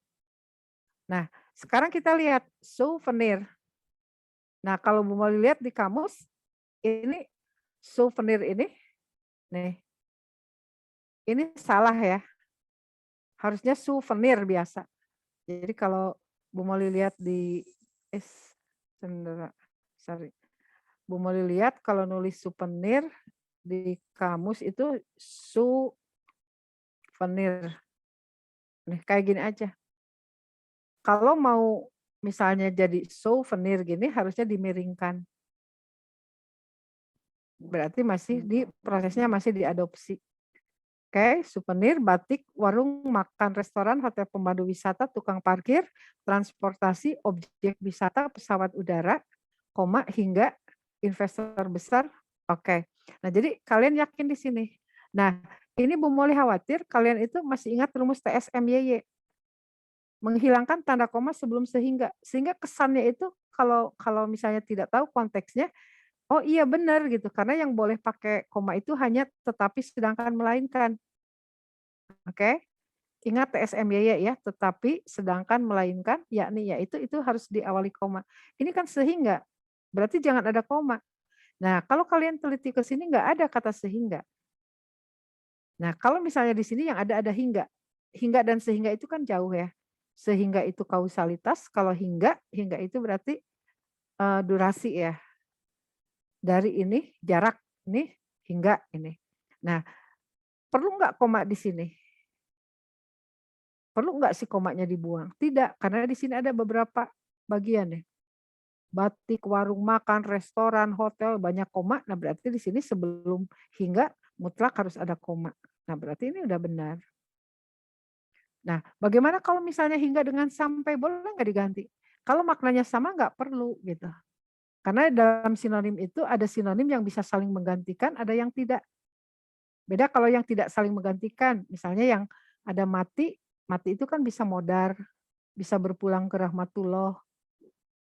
Nah, sekarang kita lihat souvenir. Nah, kalau Bu mau lihat di kamus, ini souvenir ini, nih, ini salah ya. Harusnya souvenir biasa. Jadi kalau Bu Moli lihat di sorry. Bu Moli lihat kalau nulis souvenir di kamus itu souvenir. Nih, kayak gini aja. Kalau mau misalnya jadi souvenir gini harusnya dimiringkan. Berarti masih prosesnya masih diadopsi. Oke, souvenir, batik, warung makan, restoran, hotel pemandu wisata, tukang parkir, transportasi, objek wisata, pesawat udara, koma, hingga, investor besar. Oke. Nah, jadi kalian yakin di sini. Nah, ini Bu Moli khawatir kalian itu masih ingat rumus TSMYY. Menghilangkan tanda koma sebelum sehingga. Sehingga kesannya itu kalau kalau misalnya tidak tahu konteksnya, oh iya benar gitu, karena yang boleh pakai koma itu hanya tetapi, sedangkan, melainkan. Oke, ingat TSMYY ya, tetapi, sedangkan, melainkan, yakni, yaitu, itu harus diawali koma. Ini kan sehingga, berarti jangan ada koma. Nah, kalau kalian teliti ke sini nggak ada kata sehingga. Nah, kalau misalnya di sini yang ada hingga. Hingga dan sehingga itu kan jauh ya. Sehingga itu kausalitas, kalau hingga itu berarti durasi ya. Dari ini jarak, ini hingga ini. Nah, perlu nggak koma di sini? Perlu nggak sih komanya dibuang? Tidak, karena di sini ada beberapa bagian ya. Batik, warung makan, restoran, hotel, banyak koma. Nah, berarti di sini sebelum hingga mutlak harus ada koma. Nah, berarti ini udah benar. Nah, bagaimana kalau misalnya hingga dengan sampai, boleh nggak diganti? Kalau maknanya sama nggak perlu gitu. Karena dalam sinonim itu ada sinonim yang bisa saling menggantikan, ada yang tidak. Beda kalau yang tidak saling menggantikan. Misalnya yang ada mati, mati itu kan bisa modar, bisa berpulang ke rahmatullah,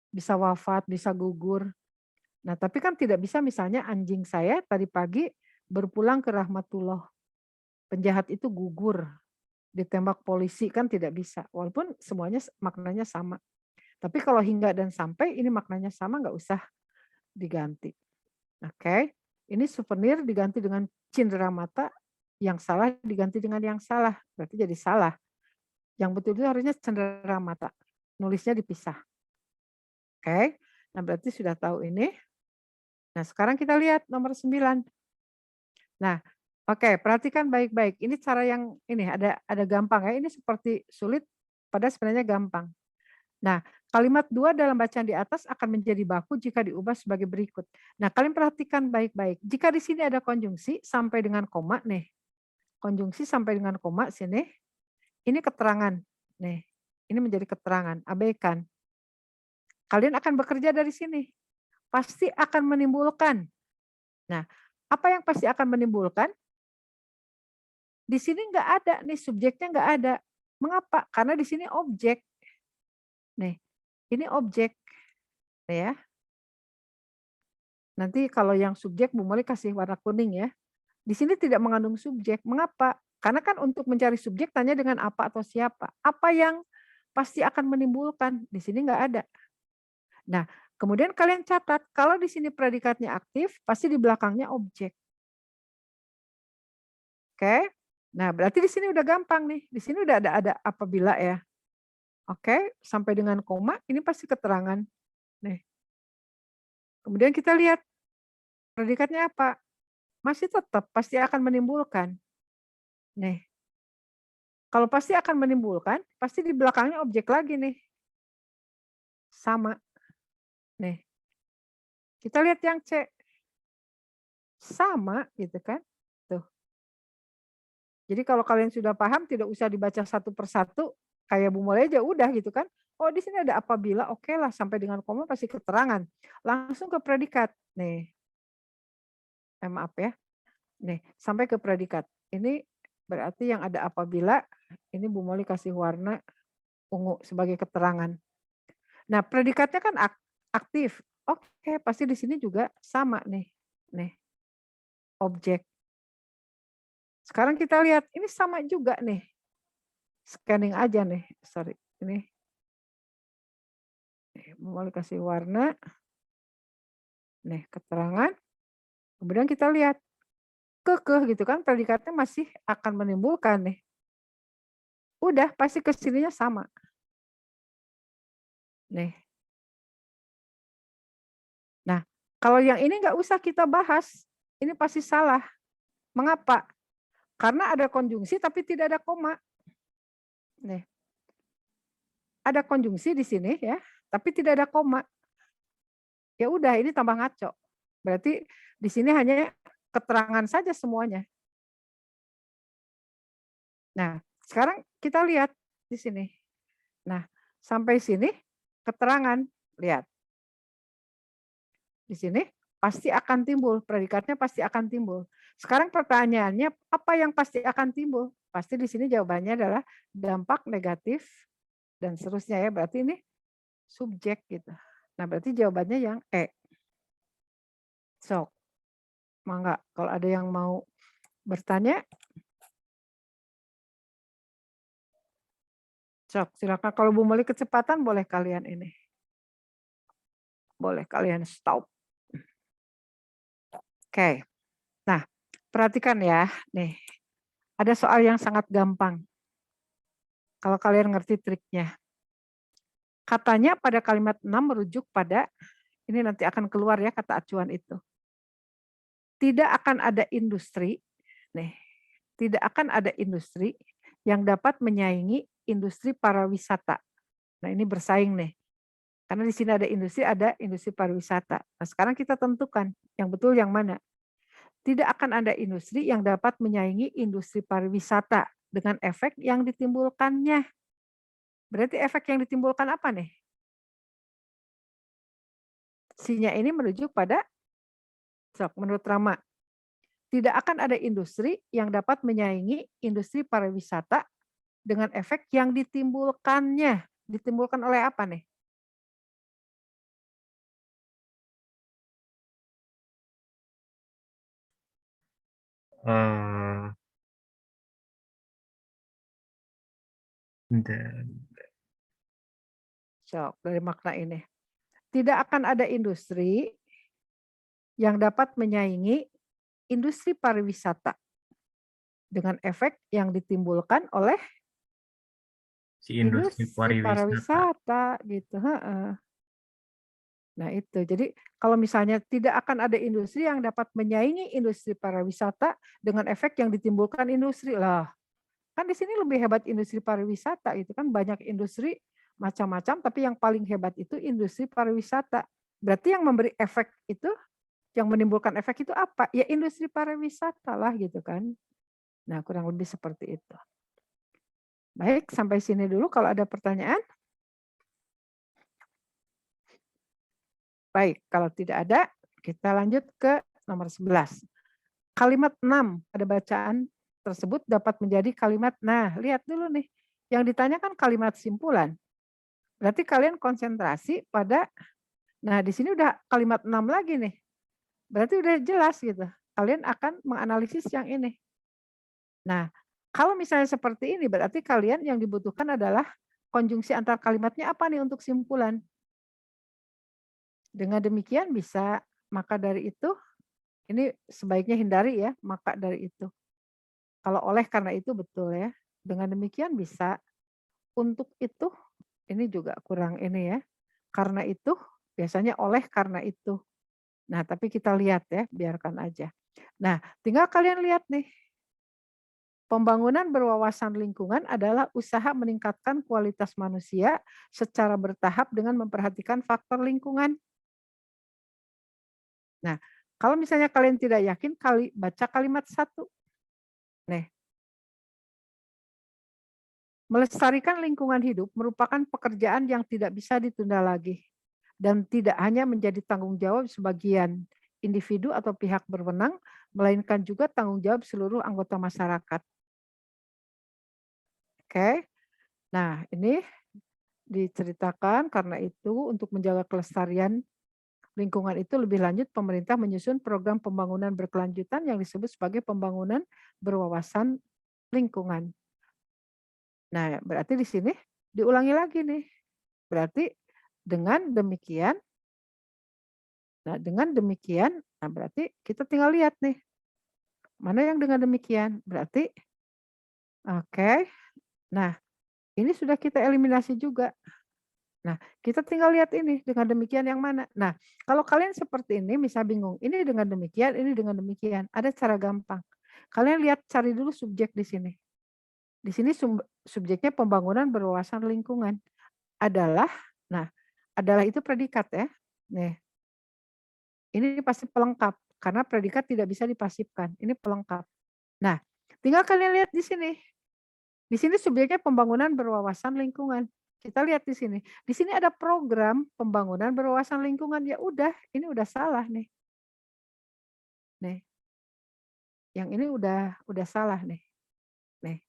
bisa wafat, bisa gugur. Nah, tapi kan tidak bisa misalnya anjing saya tadi pagi berpulang ke rahmatullah. Penjahat itu gugur, ditembak polisi kan tidak bisa. Walaupun semuanya maknanya sama. Tapi kalau hingga dan sampai ini maknanya sama, nggak usah diganti. Oke, ini souvenir diganti dengan cindera mata, yang salah diganti dengan yang salah, berarti jadi salah. Yang betul itu harusnya cendera mata, nulisnya dipisah. Oke, nah berarti sudah tahu ini. Nah sekarang kita lihat nomor 9. Nah, oke, perhatikan baik-baik. Ini cara yang ini ada gampang ya. Ini seperti sulit, padahal sebenarnya gampang. Nah, kalimat 2 dalam bacaan di atas akan menjadi baku jika diubah sebagai berikut. Nah, kalian perhatikan baik-baik. Jika di sini ada konjungsi sampai dengan koma nih. Konjungsi sampai dengan koma sini. Ini keterangan. Nih, ini menjadi keterangan. Abaikan. Kalian akan bekerja dari sini. Pasti akan menimbulkan. Nah, apa yang pasti akan menimbulkan? Di sini nggak ada nih, subjeknya nggak ada. Mengapa? Karena di sini objek. Nih, ini objek. Ya. Nanti kalau yang subjek Bu Moli kasih warna kuning ya. Di sini tidak mengandung subjek. Mengapa? Karena kan untuk mencari subjek tanya dengan apa atau siapa. Apa yang pasti akan menimbulkan? Di sini nggak ada. Nah, kemudian kalian catat kalau di sini predikatnya aktif, pasti di belakangnya objek. Oke? Nah, berarti di sini udah gampang nih. Di sini udah ada apabila ya. Oke, sampai dengan koma ini pasti keterangan. Nih. Kemudian kita lihat predikatnya apa? Masih tetap pasti akan menimbulkan. Nih. Kalau pasti akan menimbulkan, pasti di belakangnya objek lagi nih. Sama. Nih. Kita lihat yang C. Sama gitu kan. Tuh. Jadi kalau kalian sudah paham tidak usah dibaca satu persatu kayak Bu Moli aja udah gitu kan. Oh di sini ada apabila, oke lah sampai dengan koma pasti keterangan. Langsung ke predikat. Nih. Maaf ya. Nih, sampai ke predikat. Ini berarti yang ada apabila, ini Bu Moli kasih warna ungu sebagai keterangan. Nah, predikatnya kan aktif. Oke, pasti di sini juga sama nih. Nih. Objek. Sekarang kita lihat, ini sama juga nih. Scanning aja nih, sorry. Ini. Bu Moli kasih warna. Nih, keterangan. Kemudian kita lihat. Kekeh gitu kan, predikatnya masih akan menimbulkan nih. Udah, pasti kesininya sama. Nih. Nah, kalau yang ini nggak usah kita bahas. Ini pasti salah. Mengapa? Karena ada konjungsi tapi tidak ada koma. Nih. Ada konjungsi di sini ya, tapi tidak ada koma. Ya udah, ini tambah ngaco. Berarti di sini hanya keterangan saja semuanya. Nah, sekarang kita lihat di sini. Nah, sampai sini keterangan, lihat. Di sini pasti akan timbul, predikatnya pasti akan timbul. Sekarang pertanyaannya, apa yang pasti akan timbul? Pasti di sini jawabannya adalah dampak negatif dan seterusnya ya. Berarti ini subjek gitu. Nah, berarti jawabannya yang E. Sok, mangga kalau ada yang mau bertanya, sok silakan. Kalau Bu Meli kecepatan boleh kalian ini. Boleh kalian stop. Oke. Nah, perhatikan ya. Nih, ada soal yang sangat gampang. Kalau kalian ngerti triknya. Katanya pada kalimat 6 merujuk pada, ini nanti akan keluar ya kata acuan itu. Tidak akan ada industri, nih, tidak akan ada industri yang dapat menyaingi industri pariwisata. Nah ini bersaing nih. Karena di sini ada industri pariwisata. Nah sekarang kita tentukan yang betul yang mana. Tidak akan ada industri yang dapat menyaingi industri pariwisata dengan efek yang ditimbulkannya. Berarti efek yang ditimbulkan apa nih? Si-nya ini merujuk pada, sok menurut Rama, tidak akan ada industri yang dapat menyaingi industri pariwisata dengan efek yang ditimbulkannya. Ditimbulkan oleh apa nih? Sok dari makna ini. Tidak akan ada industri yang dapat menyaingi industri pariwisata dengan efek yang ditimbulkan oleh si industri industri pariwisata gitu. Nah itu, jadi kalau misalnya tidak akan ada industri yang dapat menyaingi industri pariwisata dengan efek yang ditimbulkan industri lah. Kan di sini lebih hebat industri pariwisata itu kan banyak industri macam-macam tapi yang paling hebat itu industri pariwisata. Berarti yang memberi efek itu, yang menimbulkan efek itu apa? Ya industri pariwisata lah gitu kan. Nah kurang lebih seperti itu. Baik, sampai sini dulu kalau ada pertanyaan. Baik, kalau tidak ada kita lanjut ke nomor 11. Kalimat 6 pada bacaan tersebut dapat menjadi kalimat, nah lihat dulu nih, yang ditanyakan kalimat simpulan. Berarti kalian konsentrasi pada, nah di sini udah kalimat 6 lagi nih. Berarti udah jelas gitu. Kalian akan menganalisis yang ini. Nah, kalau misalnya seperti ini berarti kalian yang dibutuhkan adalah konjungsi antar kalimatnya apa nih untuk simpulan. Dengan demikian bisa, maka dari itu, ini sebaiknya hindari ya, maka dari itu. Kalau oleh karena itu betul ya. Dengan demikian bisa, untuk itu, ini juga kurang ini ya. Karena itu, biasanya oleh karena itu. Nah, tapi kita lihat ya, biarkan aja. Nah, tinggal kalian lihat nih. Pembangunan berwawasan lingkungan adalah usaha meningkatkan kualitas manusia secara bertahap dengan memperhatikan faktor lingkungan. Nah, kalau misalnya kalian tidak yakin, baca kalimat 1. Nih. Melestarikan lingkungan hidup merupakan pekerjaan yang tidak bisa ditunda lagi dan tidak hanya menjadi tanggung jawab sebagian individu atau pihak berwenang, melainkan juga tanggung jawab seluruh anggota masyarakat. Oke. Nah, ini diceritakan karena itu untuk menjaga kelestarian lingkungan itu lebih lanjut pemerintah menyusun program pembangunan berkelanjutan yang disebut sebagai pembangunan berwawasan lingkungan. Nah, berarti di sini diulangi lagi nih. Berarti dengan demikian, nah berarti kita tinggal lihat nih. Mana yang dengan demikian? Berarti, oke. Nah, ini sudah kita eliminasi juga. Nah, kita tinggal lihat ini dengan demikian yang mana. Nah, kalau kalian seperti ini, misal bingung, ini dengan demikian, ini dengan demikian. Ada cara gampang. Kalian lihat, cari dulu subjek di sini. Di sini subjeknya pembangunan berwawasan lingkungan. Adalah, nah, adalah itu predikat ya. Nih, ini pasti pelengkap. Karena predikat tidak bisa dipasifkan. Ini pelengkap. Nah, tinggal kalian lihat di sini. Di sini subjeknya pembangunan berwawasan lingkungan. Kita lihat di sini. Di sini ada program pembangunan berwawasan lingkungan. Ya udah, ini udah salah nih. Nih, yang ini udah salah nih. Nih.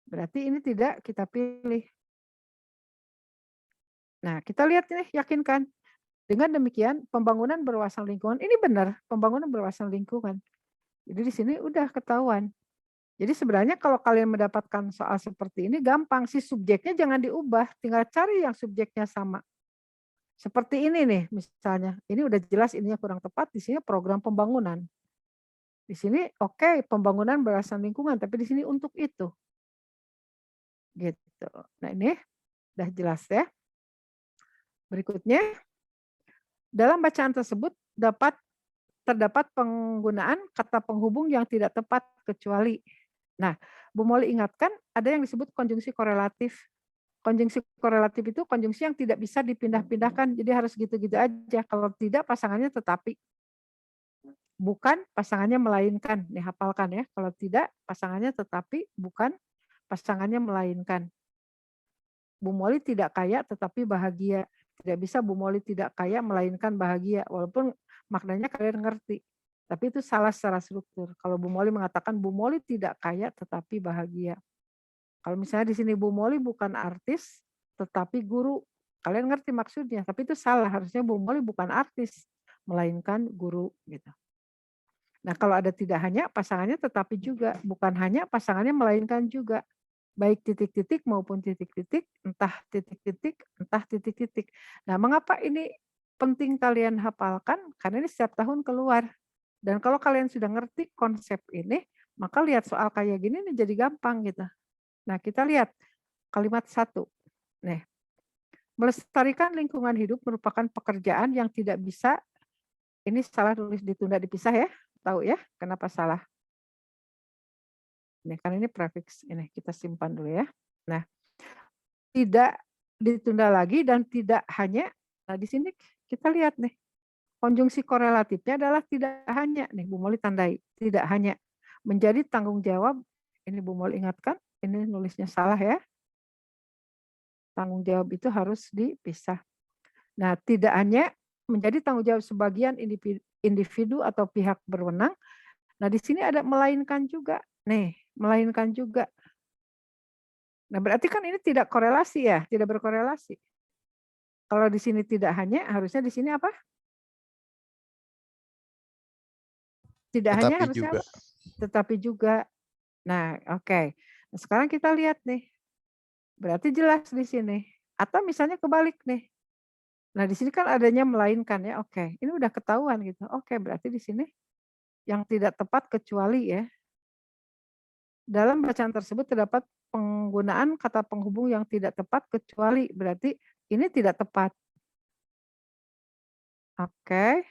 Berarti ini tidak kita pilih. Nah, kita lihat nih, yakinkan. Dengan demikian, pembangunan berwawasan lingkungan ini benar, pembangunan berwawasan lingkungan. Jadi di sini udah ketahuan. Jadi sebenarnya kalau kalian mendapatkan soal seperti ini gampang sih, subjeknya jangan diubah, tinggal cari yang subjeknya sama. Seperti ini nih misalnya, ini udah jelas ininya kurang tepat, di sini program pembangunan. Di sini oke, pembangunan berwawasan lingkungan, tapi di sini untuk itu. Gitu. Nah, ini udah jelas ya. Berikutnya, dalam bacaan tersebut terdapat penggunaan kata penghubung yang tidak tepat kecuali. Nah, Bu Moli ingatkan ada yang disebut konjungsi korelatif. Konjungsi korelatif itu konjungsi yang tidak bisa dipindah-pindahkan, jadi harus gitu-gitu aja. Kalau tidak pasangannya tetapi. Bukan pasangannya melainkan. Nih hafalkan ya. Kalau tidak pasangannya tetapi, bukan pasangannya melainkan. Bu Moli tidak kaya tetapi bahagia. Tidak bisa Bu Moli tidak kaya melainkan bahagia. Walaupun maknanya kalian ngerti. Tapi itu salah secara struktur. Kalau Bu Moli mengatakan Bu Moli tidak kaya tetapi bahagia. Kalau misalnya di sini Bu Moli bukan artis tetapi guru. Kalian ngerti maksudnya, tapi itu salah. Harusnya Bu Moli bukan artis melainkan guru gitu. Nah, kalau ada tidak hanya pasangannya tetapi juga, bukan hanya pasangannya melainkan juga. Baik titik-titik maupun titik-titik, entah titik-titik, entah titik-titik. Nah, mengapa ini penting kalian hafalkan? Karena ini setiap tahun keluar. Dan kalau kalian sudah ngerti konsep ini, maka lihat soal kayak gini nih jadi gampang gitu. Nah, kita lihat kalimat 1. Nih, melestarikan lingkungan hidup merupakan pekerjaan yang tidak bisa, ini salah tulis ditunda dipisah ya, tahu ya kenapa salah? Nih, kan ini prefiks ini kita simpan dulu ya. Nah, tidak ditunda lagi dan tidak hanya. Nah, di sini kita lihat nih. Konjungsi korelatifnya adalah tidak hanya, nih Bu Moli tandai, tidak hanya menjadi tanggung jawab, ini Bu Moli ingatkan, ini nulisnya salah ya. Tanggung jawab itu harus dipisah. Nah, tidak hanya menjadi tanggung jawab sebagian individu atau pihak berwenang. Nah, di sini ada melainkan juga. Nih, melainkan juga. Nah, berarti kan ini tidak korelasi ya, tidak berkorelasi. Kalau di sini tidak hanya, harusnya di sini apa? Tidak hanya Tetapi harusnya juga. apa? Tetapi juga. Nah, oke. Nah, sekarang kita lihat nih. Berarti jelas di sini. Atau misalnya kebalik nih. Nah, di sini kan adanya melainkan ya. Oke, ini udah ketahuan gitu. Oke, berarti di sini yang tidak tepat kecuali ya. Dalam bacaan tersebut terdapat penggunaan kata penghubung yang tidak tepat kecuali. Berarti ini tidak tepat. Oke.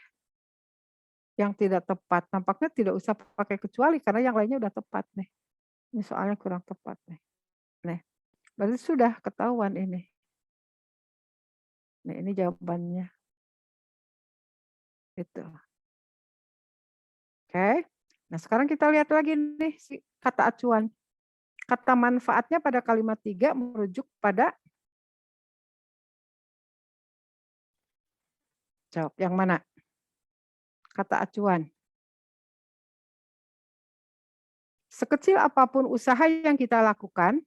Yang tidak tepat. Nampaknya tidak usah pakai kecuali karena yang lainnya udah tepat nih. Ini soalnya kurang tepat nih. Nih, berarti sudah ketahuan ini. Nah, ini jawabannya. Itu. Oke. Nah, sekarang kita lihat lagi nih si kata acuan. Kata manfaatnya pada kalimat 3 merujuk pada, jawab yang mana? Kata acuan. Sekecil apapun usaha yang kita lakukan,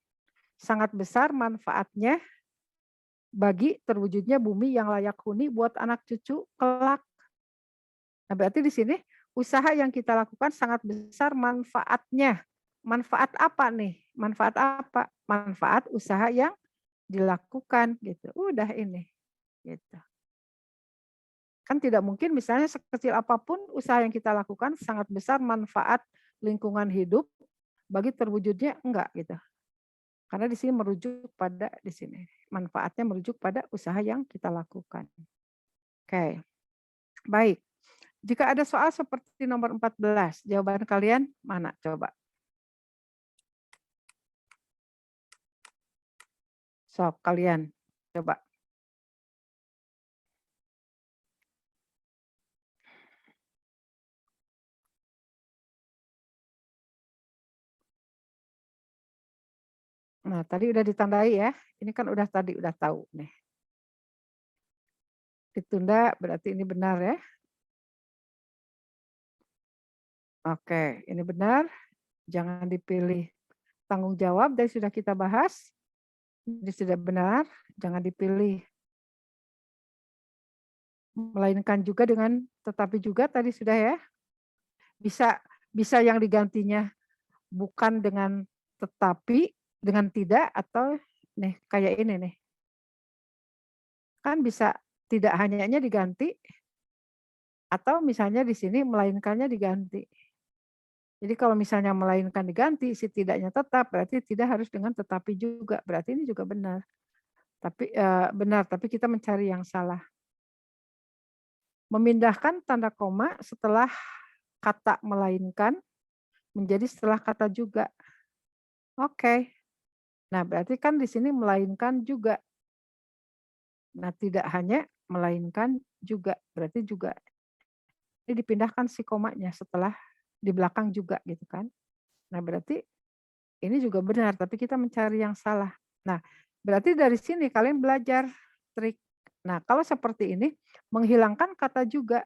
sangat besar manfaatnya bagi terwujudnya bumi yang layak huni buat anak cucu kelak. Nah, berarti di sini usaha yang kita lakukan sangat besar manfaatnya. Manfaat apa nih? Manfaat apa? Manfaat usaha yang dilakukan gitu. Udah ini. Gitu. Kan tidak mungkin misalnya sekecil apapun usaha yang kita lakukan sangat besar manfaat lingkungan hidup bagi terwujudnya enggak gitu. Karena di sini merujuk pada di sini. Manfaatnya merujuk pada usaha yang kita lakukan. Oke. Baik. Jika ada soal seperti nomor 14, jawaban kalian mana coba? Sok kalian coba. Nah, tadi udah ditandai ya. Ini kan udah tadi udah tahu nih. Ditunda berarti ini benar ya. Oke, ini benar. Jangan dipilih tanggung jawab dari sudah kita bahas. Ini sudah benar, jangan dipilih. Melainkan juga dengan tetapi juga tadi sudah ya. Bisa yang digantinya bukan dengan tetapi, dengan tidak atau nih kayak ini nih. Kan bisa tidak hanyanya diganti atau misalnya di sini melainkannya diganti. Jadi kalau misalnya melainkan diganti, si tidaknya tetap, berarti tidak harus dengan tetapi juga. Berarti ini juga benar. Benar, tapi kita mencari yang salah. Memindahkan tanda koma setelah kata melainkan menjadi setelah kata juga. Oke. Nah, berarti kan di sini melainkan juga. Nah, tidak hanya melainkan juga. Berarti juga. Ini dipindahkan si komanya setelah di belakang juga gitu kan. Nah, berarti ini juga benar, tapi kita mencari yang salah. Nah, berarti dari sini kalian belajar trik. Nah, kalau seperti ini, menghilangkan kata juga.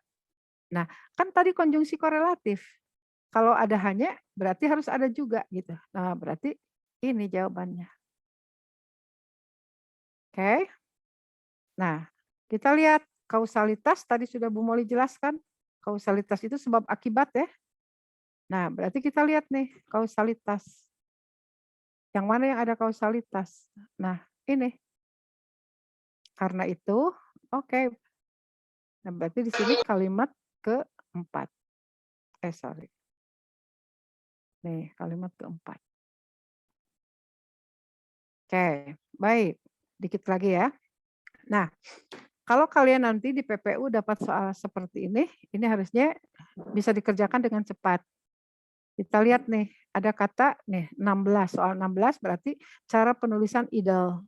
Nah, kan tadi konjungsi korelatif. Kalau ada hanya, berarti harus ada juga gitu. Nah, berarti ini jawabannya. Oke. Nah, kita lihat kausalitas tadi sudah Bu Moli jelaskan. Kausalitas itu sebab akibat ya. Nah, berarti kita lihat nih kausalitas. Yang mana yang ada kausalitas? Nah, ini. Karena itu, oke. Nah, berarti di sini kalimat keempat. Sorry. Nih, kalimat keempat. Oke, baik. Dikit lagi ya. Nah, kalau kalian nanti di PPU dapat soal seperti ini harusnya bisa dikerjakan dengan cepat. Kita lihat nih, ada kata nih 16, soal 16 berarti cara penulisan idle.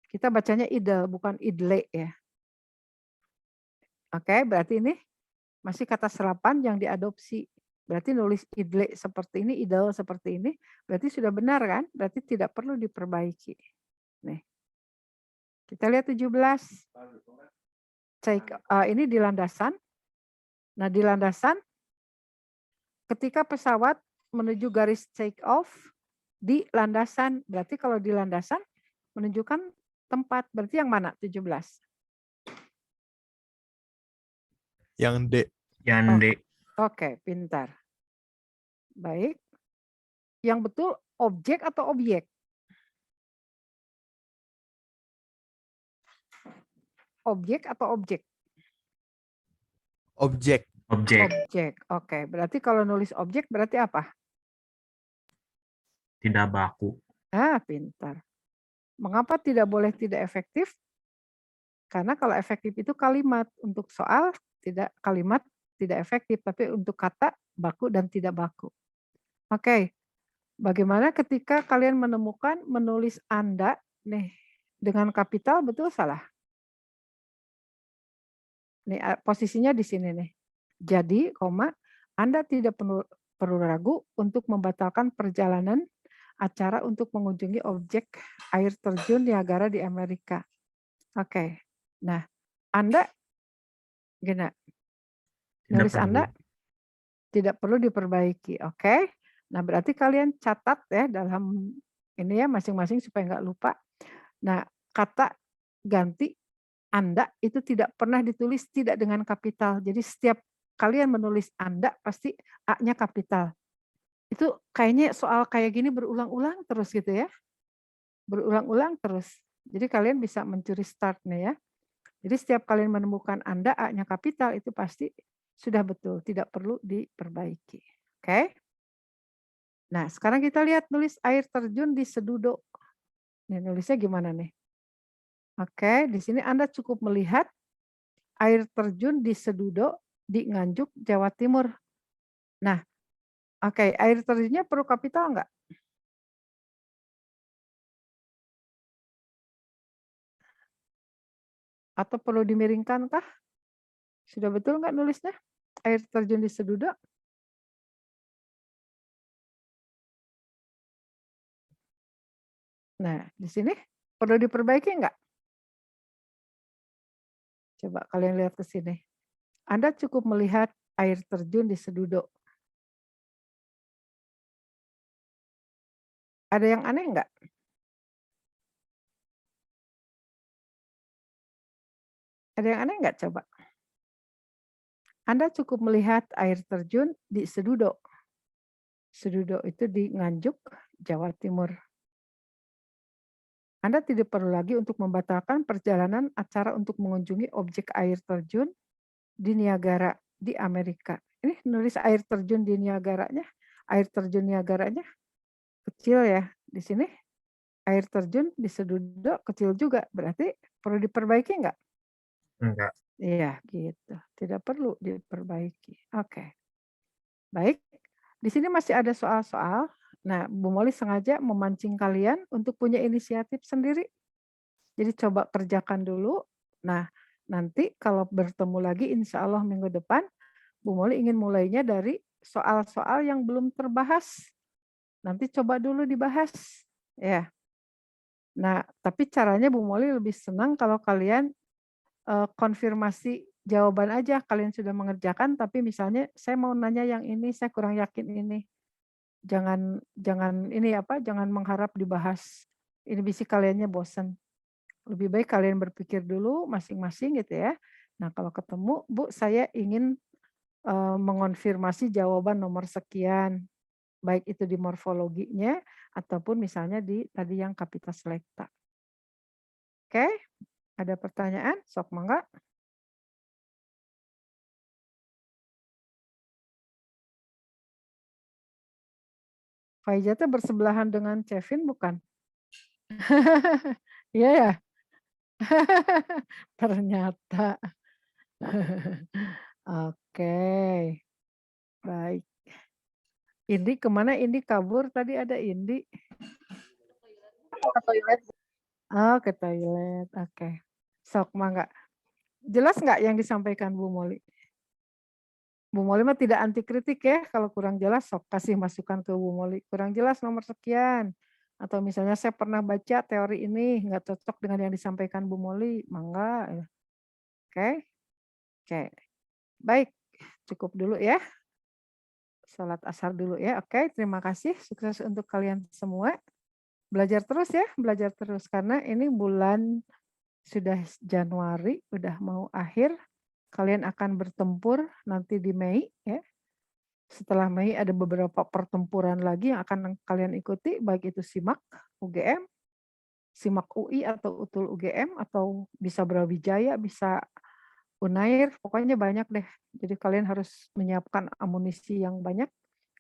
Kita bacanya idle, bukan idle ya. Oke, berarti ini masih kata serapan yang diadopsi. Berarti nulis idle seperti ini, idle seperti ini, berarti sudah benar kan? Berarti tidak perlu diperbaiki. Nih. Kita lihat 17. Ini di landasan. Nah, di landasan ketika pesawat menuju garis take off di landasan, berarti kalau di landasan menunjukkan tempat, berarti yang mana 17? Yang D. Yang D. Oke, pintar. Baik. Yang betul objek atau objek? Objek atau objek? Objek. Objek. Objek. Oke, berarti kalau nulis objek berarti apa? Tidak baku. Pintar. Mengapa tidak boleh tidak efektif? Karena kalau efektif itu kalimat. Untuk soal tidak kalimat tidak efektif, tapi untuk kata baku dan tidak baku. Oke. Bagaimana ketika kalian menemukan menulis Anda nih dengan kapital betul salah? Nih posisinya di sini nih. Jadi, Anda tidak perlu ragu untuk membatalkan perjalanan acara untuk mengunjungi objek air terjun Niagara di Amerika. Oke. Nah, Anda gini, nulis Anda tidak perlu diperbaiki. Oke. Nah, berarti kalian catat ya dalam ini ya masing-masing supaya nggak lupa. Nah, kata ganti Anda itu tidak pernah ditulis tidak dengan kapital. Jadi setiap kalian menulis Anda pasti A-nya kapital. Itu kayaknya soal kayak gini berulang-ulang terus gitu ya. Berulang-ulang terus. Jadi kalian bisa mencuri start nih ya. Jadi setiap kalian menemukan Anda A-nya kapital itu pasti sudah betul, tidak perlu diperbaiki. Oke? Nah, sekarang kita lihat nulis air terjun di Sedudo. Nih, nulisnya gimana nih? Oke, di sini Anda cukup melihat air terjun di Sedudo di Nganjuk, Jawa Timur. Nah, oke, air terjunnya perlu kapital enggak? Atau perlu dimiringkan kah? Sudah betul enggak nulisnya? Air terjun di Sedudo? Nah, di sini perlu diperbaiki nggak? Coba kalian lihat ke sini. Anda cukup melihat air terjun di Sedudo. Ada yang aneh nggak? Ada yang aneh nggak coba? Anda cukup melihat air terjun di Sedudo. Sedudo itu di Nganjuk, Jawa Timur. Anda tidak perlu lagi untuk membatalkan perjalanan acara untuk mengunjungi objek air terjun di Niagara di Amerika. Ini nulis air terjun di Niagaranya, air terjun Niagaranya kecil ya. Di sini air terjun di Sedudo kecil juga, berarti perlu diperbaiki nggak? Enggak. Iya, gitu. Tidak perlu diperbaiki. Oke. Baik. Di sini masih ada soal-soal. Nah, Bu Moli sengaja memancing kalian untuk punya inisiatif sendiri. Jadi coba kerjakan dulu. Nah, nanti kalau bertemu lagi insya Allah minggu depan, Bu Moli ingin mulainya dari soal-soal yang belum terbahas. Nanti coba dulu dibahas. Ya. Nah, tapi caranya Bu Moli lebih senang kalau kalian konfirmasi jawaban aja. Kalian sudah mengerjakan, tapi misalnya saya mau nanya yang ini, saya kurang yakin ini. Jangan ini apa? Jangan mengharap dibahas. Ini bisa kaliannya bosan. Lebih baik kalian berpikir dulu masing-masing gitu ya. Nah, kalau ketemu, Bu, saya ingin mengonfirmasi jawaban nomor sekian. Baik itu di morfologinya ataupun misalnya di tadi yang kapita selecta. Oke? Ada pertanyaan? Sok mangga. Faijatnya bersebelahan dengan Kevin bukan? Iya ya? Ternyata. Oke. Baik. Indi kemana? Indi kabur tadi ada Indi. Ke toilet. Oh, ke toilet. Oke. Sok mangga. Jelas nggak yang disampaikan Bu Moli? Bu Moli mah tidak anti kritik ya. Kalau kurang jelas sok kasih masukan ke Bu Moli. Kurang jelas nomor sekian. Atau misalnya saya pernah baca teori ini nggak cocok dengan yang disampaikan Bu Moli. Mangga. Oke. Oke. Baik. Cukup dulu ya. Salat asar dulu ya. Oke. Terima kasih. Sukses untuk kalian semua. Belajar terus ya. Belajar terus. Karena ini bulan sudah Januari. Udah mau akhir. Kalian akan bertempur nanti di Mei ya. Setelah Mei ada beberapa pertempuran lagi yang akan kalian ikuti, baik itu SIMAK UGM, SIMAK UI atau UTUL UGM, atau bisa Brawijaya, bisa Unair, pokoknya banyak deh. Jadi kalian harus menyiapkan amunisi yang banyak,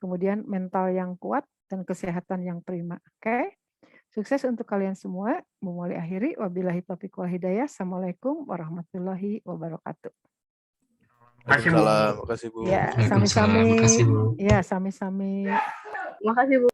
kemudian mental yang kuat, dan kesehatan yang prima. Oke? Sukses untuk kalian semua. Memulai akhiri, wabillahi taufiq wal hidayah. Assalamualaikum warahmatullahi wabarakatuh. Makasih, Bu. Waalaikumsalam. Makasih, Bu. Ya, Waalaikumsalam. sami-sami. Makasih, Bu. Ya, sami-sami. Makasih Bu.